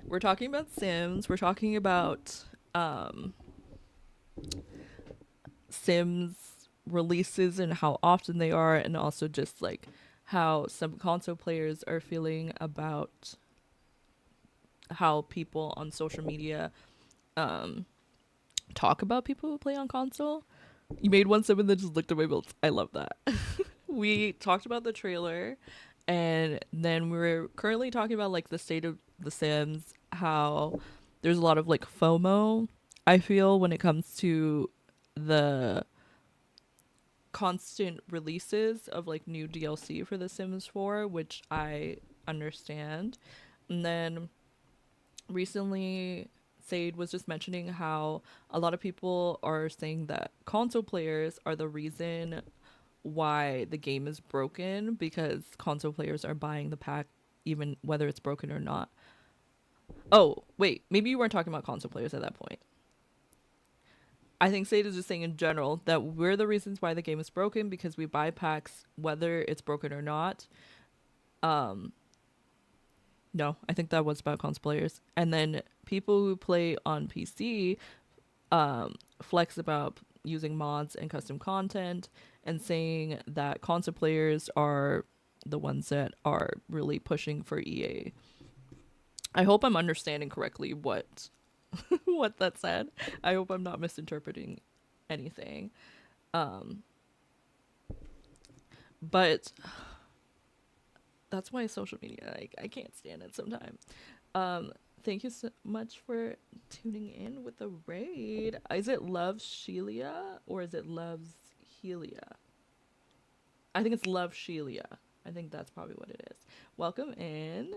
We're talking about Sims. We're talking about Sims releases and how often they are, and also just like how some console players are feeling about how people on social media talk about people who play on console. You made one sim and then just looked at my builds. I love that. We talked about the trailer, and then we're currently talking about like the state of the Sims, how there's a lot of like FOMO, I feel, when it comes to the constant releases of like new DLC for The Sims 4, which I understand. And then recently Sade was just mentioning how a lot of people are saying that console players are the reason why the game is broken, because console players are buying the pack even whether it's broken or not. Oh, wait, maybe you weren't talking about console players at that point. I think Sade is just saying in general that we're the reasons why the game is broken because we buy packs whether it's broken or not. No, I think that was about console players. And then people who play on PC flex about using mods and custom content and saying that console players are the ones that are really pushing for EA. I hope I'm understanding correctly what what that said. I hope I'm not misinterpreting anything. But that's why social media, I can't stand it sometimes. Thank you so much for tuning in with the raid. Is it Loves Shelia or is it Loves Helia? I think it's Love Shelia. I think that's probably what it is. Welcome in.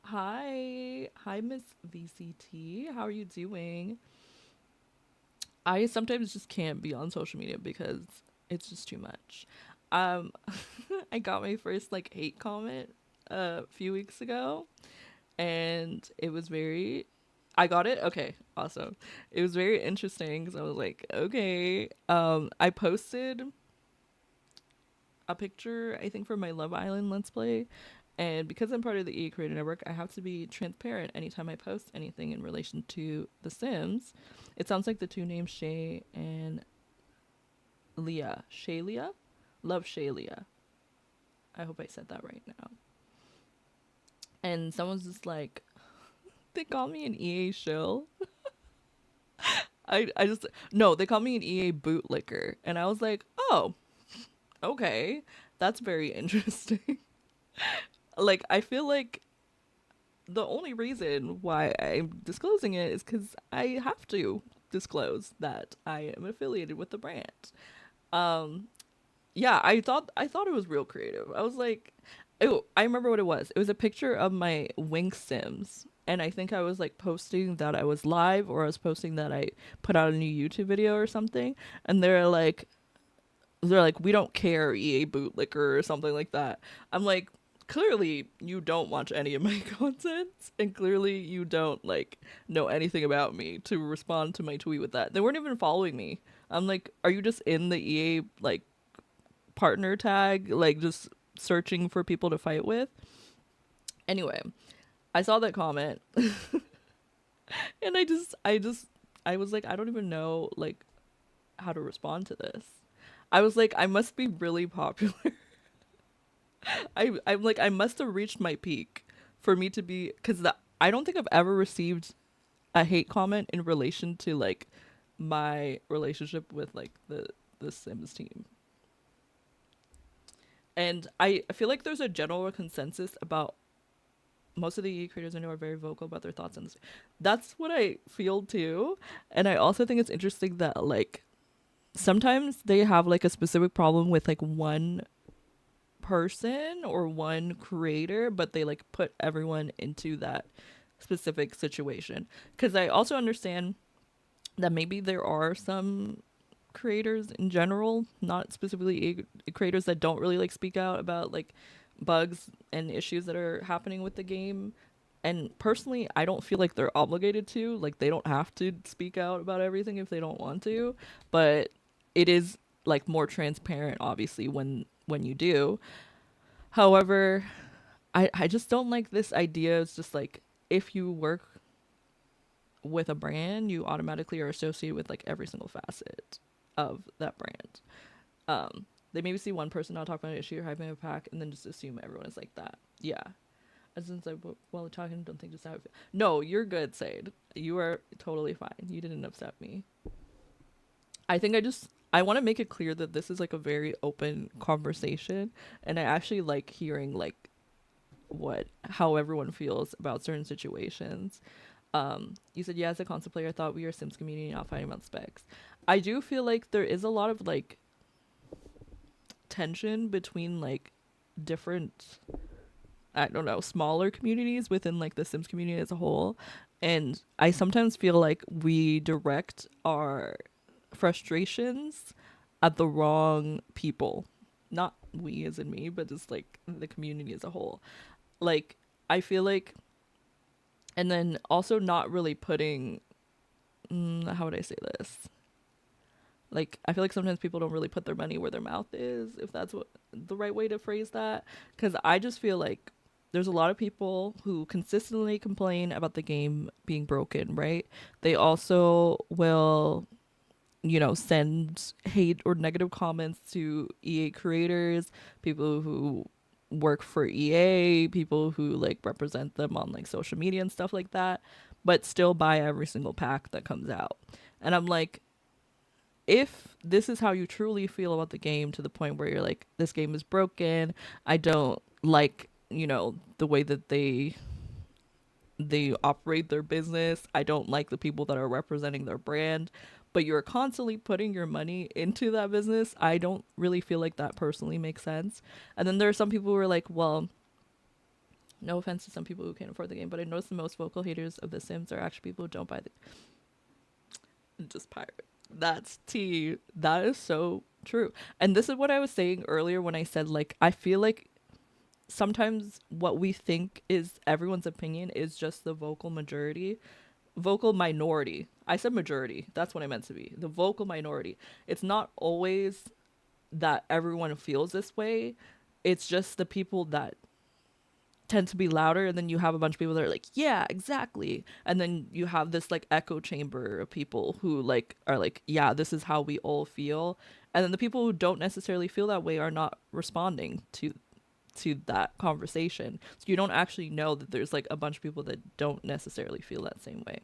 Hi, Miss VCT. How are you doing? I sometimes just can't be on social media because it's just too much. I got my first like hate comment a few weeks ago, and it was very. I got it. Okay, awesome. It was very interesting because I was like, okay. I posted a picture, I think, for my Love Island Let's Play, And because I'm part of the EA Creator Network, I have to be transparent anytime I post anything in relation to The Sims. It sounds like the two names Shay and Leah. Shaylia? Love Shaylia. I hope I said that right now. And someone's just like, they call me an EA shill. I just, no, they call me an EA bootlicker. And I was like, oh, okay, that's very interesting. Like, I feel like the only reason why I'm disclosing it is because I have to disclose that I am affiliated with the brand. Um, yeah, I thought it was real creative. I was like, oh, I remember what it was. It was a picture of my Wink Sims, and I think I was like posting that I was live, or I was posting that I put out a new YouTube video or something, and they're like, we don't care, EA bootlicker or something like that. I'm like, clearly you don't watch any of my content, and clearly you don't like know anything about me to respond to my tweet with that. They weren't even following me. I'm like, are you just in the EA like partner tag, like just searching for people to fight with? Anyway, I saw that comment and I was like, I don't even know like how to respond to this. I was like, I must be really popular. I'm like, I must have reached my peak for me to be, because I don't think I've ever received a hate comment in relation to like my relationship with like the Sims team. And I feel like there's a general consensus about most of the creators I know are very vocal about their thoughts on this. That's what I feel too. And I also think it's interesting that like sometimes they have like a specific problem with like one person or one creator, but they like put everyone into that specific situation. Because I also understand that maybe there are some creators in general, not specifically creators, that don't really like speak out about like bugs and issues that are happening with the game. And personally, I don't feel like they're obligated to. Like, they don't have to speak out about everything if they don't want to. But it is like more transparent, obviously, when you do. However, I just don't like this idea. It's just like, if you work with a brand, you automatically are associated with like every single facet of that brand. They maybe see one person not talk about an issue or hyping a pack and then just assume everyone is like that. Yeah. As since I, while talking, don't think just how I feel. No, you're good, Sade. You are totally fine. You didn't upset me. I think I want to make it clear that this is like a very open conversation, and I actually like hearing like how everyone feels about certain situations. You said, yeah, as a console player, I thought we were Sims community, not fighting about specs. I do feel like there is a lot of like tension between like different, I don't know, smaller communities within like the Sims community as a whole. And I sometimes feel like we direct our frustrations at the wrong people. Not we as in me, but just like the community as a whole. Like, I feel like, and then also not really putting, how would I say this? Like, I feel like sometimes people don't really put their money where their mouth is, if that's what the right way to phrase that. Because I just feel like there's a lot of people who consistently complain about the game being broken, right? They also will, send hate or negative comments to EA creators, people who work for EA, people who like represent them on like social media and stuff like that, but still buy every single pack that comes out. And I'm like, if this is how you truly feel about the game, to the point where you're like, this game is broken, I don't like, the way that they operate their business, I don't like the people that are representing their brand, but you're constantly putting your money into that business, I don't really feel like that personally makes sense. And then there are some people who are like, well, no offense to some people who can't afford the game, but I noticed the most vocal haters of The Sims are actually people who don't buy just pirate. That's tea. That is so true. And this is what I was saying earlier when I said, like, I feel like sometimes what we think is everyone's opinion is just the vocal minority. I said majority. That's what I meant to be. The vocal minority. It's not always that everyone feels this way. It's just the people that tend to be louder, and then you have a bunch of people that are like, yeah, exactly, and then you have this like echo chamber of people who like are like, yeah, this is how we all feel, and then the people who don't necessarily feel that way are not responding to that conversation, so you don't actually know that there's like a bunch of people that don't necessarily feel that same way.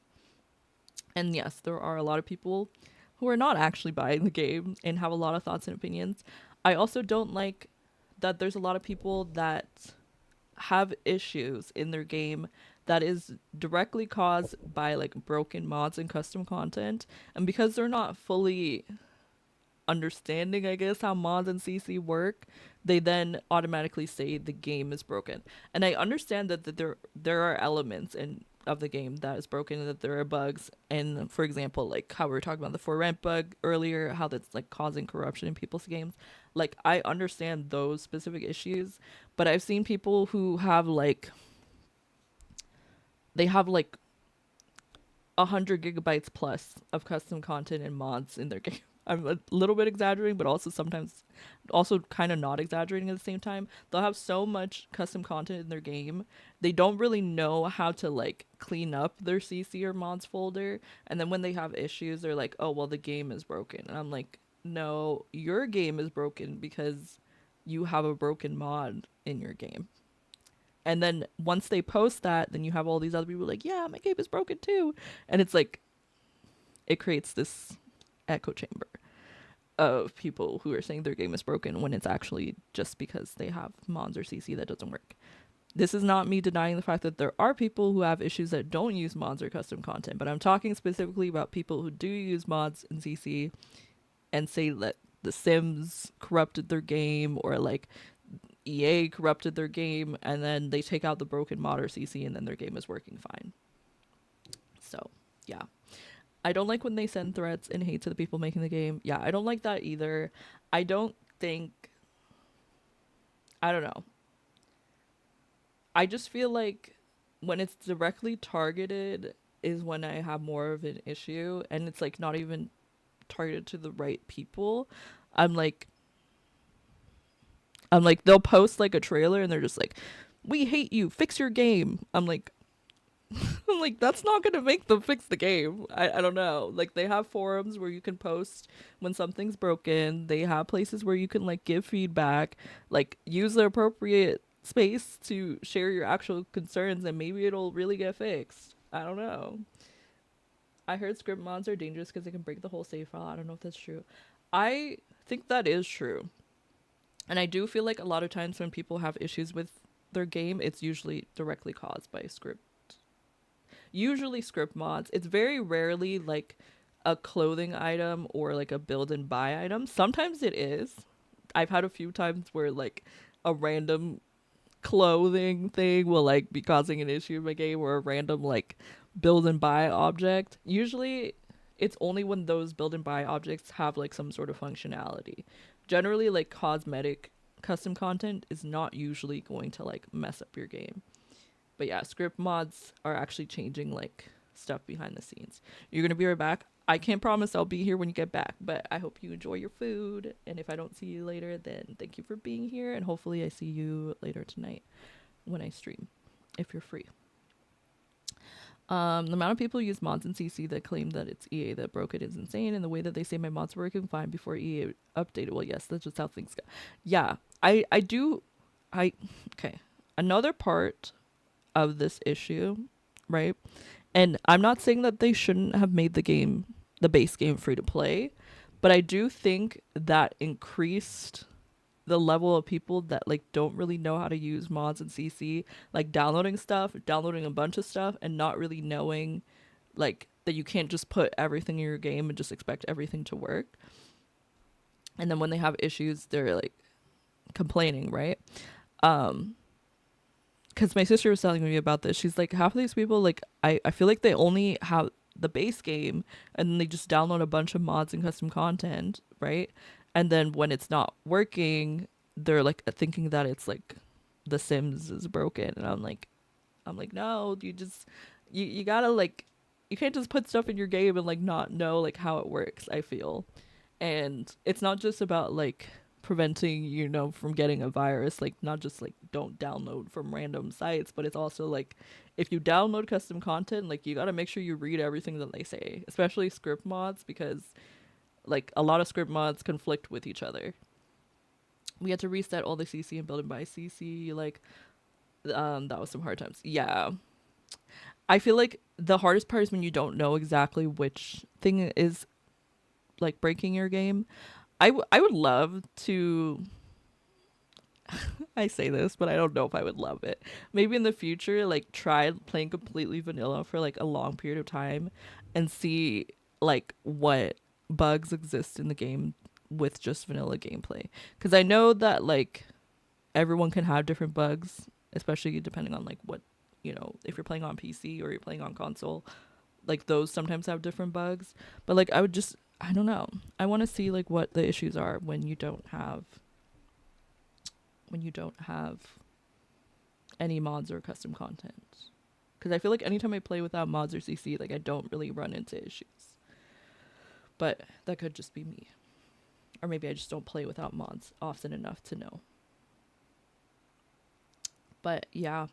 And yes, there are a lot of people who are not actually buying the game and have a lot of thoughts and opinions. I also don't like that there's a lot of people that have issues in their game that is directly caused by like broken mods and custom content, and because they're not fully understanding, I guess, how mods and CC work, they then automatically say the game is broken. And I understand that there are elements in of the game that is broken and that there are bugs. And for example, like how we were talking about the for rent bug earlier, how that's like causing corruption in people's games. Like I understand those specific issues, but I've seen people who have like they have like 100 GB plus of custom content and mods in their game. I'm a little bit exaggerating, but also sometimes also kind of not exaggerating at the same time. They'll have so much custom content in their game. They don't really know how to like clean up their CC or mods folder. And then when they have issues, they're like, oh, well, the game is broken. And I'm like, no, your game is broken because you have a broken mod in your game. And then once they post that, then you have all these other people like, yeah, my game is broken too. And it's like, it creates this echo chamber of people who are saying their game is broken when it's actually just because they have mods or CC that doesn't work. This is not me denying the fact that there are people who have issues that don't use mods or custom content, but I'm talking specifically about people who do use mods and CC and say that The Sims corrupted their game, or like EA corrupted their game, and then they take out the broken mod or CC and then their game is working fine. So, yeah. I don't like when they send threats and hate to the people making the game. Yeah, I don't like that either. I don't know. I just feel like when it's directly targeted is when I have more of an issue, and it's like not even targeted to the right people. I'm like they'll post like a trailer and they're just like, we hate you, fix your game. I'm like, that's not gonna make them fix the game. I don't know. Like, they have forums where you can post when something's broken. They have places where you can like give feedback, like use the appropriate space to share your actual concerns, and maybe it'll really get fixed. I don't know. I heard script mods are dangerous because they can break the whole save file. I don't know if that's true. I think that is true. And I do feel like a lot of times when people have issues with their game, it's usually directly caused by script mods. It's very rarely like a clothing item or like a build and buy item. Sometimes it is. I've had a few times where like a random clothing thing will like be causing an issue in my game, or a random like build and buy object. Usually it's only when those build and buy objects have like some sort of functionality. Generally, like cosmetic custom content is not usually going to like mess up your game. But yeah, script mods are actually changing like stuff behind the scenes. You're gonna be right back. I can't promise I'll be here when you get back, but I hope you enjoy your food. And if I don't see you later, then thank you for being here. And hopefully I see you later tonight when I stream, if you're free. The amount of people who use mods in CC that claim that it's EA that broke it is insane, and the way that they say my mods were working fine before EA updated. Well, yes, that's just how things go. Yeah, okay. Another part of this issue, right? And I'm not saying that they shouldn't have made the base game free to play, but I do think that increased the level of people that like don't really know how to use mods and CC, like downloading a bunch of stuff and not really knowing like that you can't just put everything in your game and just expect everything to work. And then when they have issues, they're like complaining, right? Because my sister was telling me about this. She's like, half of these people, like, I feel like they only have the base game and then they just download a bunch of mods and custom content, right? And then when it's not working, they're like thinking that it's like The Sims is broken. And I'm like, no, you gotta like, you can't just put stuff in your game and like not know like how it works, I feel. And it's not just about like preventing, you know, from getting a virus. Like, not just like don't download from random sites, but it's also like if you download custom content, like you got to make sure you read everything that they say, especially script mods, because like a lot of script mods conflict with each other. We had to reset all the CC and build it by CC. Like, that was some hard times. Yeah, I feel like the hardest part is when you don't know exactly which thing is like breaking your game. I would love to. I say this, but I don't know if I would love it. Maybe in the future, like try playing completely vanilla for like a long period of time and see like what bugs exist in the game with just vanilla gameplay. Because I know that like everyone can have different bugs, especially depending on like what, you know, if you're playing on PC or you're playing on console, like those sometimes have different bugs. But like I don't know. I want to see like what the issues are when you don't have any mods or custom content. Because I feel like anytime I play without mods or CC, like I don't really run into issues. But that could just be me. Or maybe I just don't play without mods often enough to know. But yeah,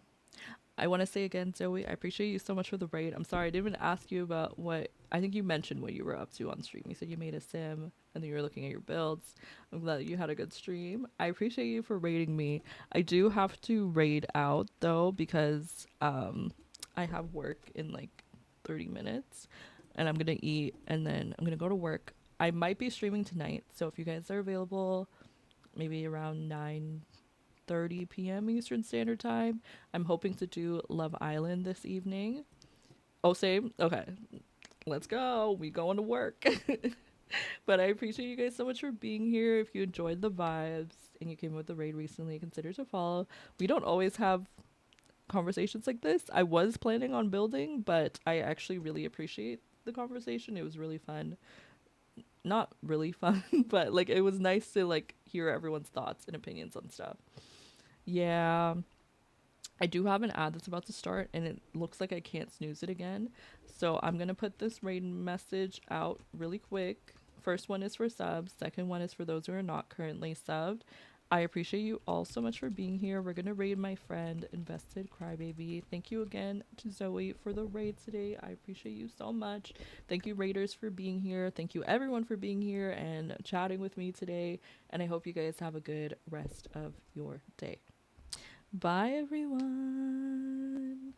I want to say again, Zoe, I appreciate you so much for the raid. I'm sorry I didn't even ask you about what, I think you mentioned what you were up to on stream. You said you made a sim and then you were looking at your builds. I'm glad that you had a good stream. I appreciate you for raiding me. I do have to raid out though because I have work in like 30 minutes and I'm going to eat and then I'm going to go to work. I might be streaming tonight, so if you guys are available maybe around 9:30 p.m. Eastern Standard Time. I'm hoping to do Love Island this evening. Oh, same? Okay. Let's go. We going to work. But I appreciate you guys so much for being here. If you enjoyed the vibes and you came with the raid recently, consider to follow. We don't always have conversations like this. I was planning on building, but I actually really appreciate the conversation. It was really fun. Not really fun, but like it was nice to like hear everyone's thoughts and opinions on stuff. Yeah, I do have an ad that's about to start and it looks like I can't snooze it again. So I'm going to put this raid message out really quick. First one is for subs. Second one is for those who are not currently subbed. I appreciate you all so much for being here. We're going to raid my friend, Invested Crybaby. Thank you again to Zoe for the raid today. I appreciate you so much. Thank you, raiders, for being here. Thank you, everyone, for being here and chatting with me today. And I hope you guys have a good rest of your day. Bye, everyone.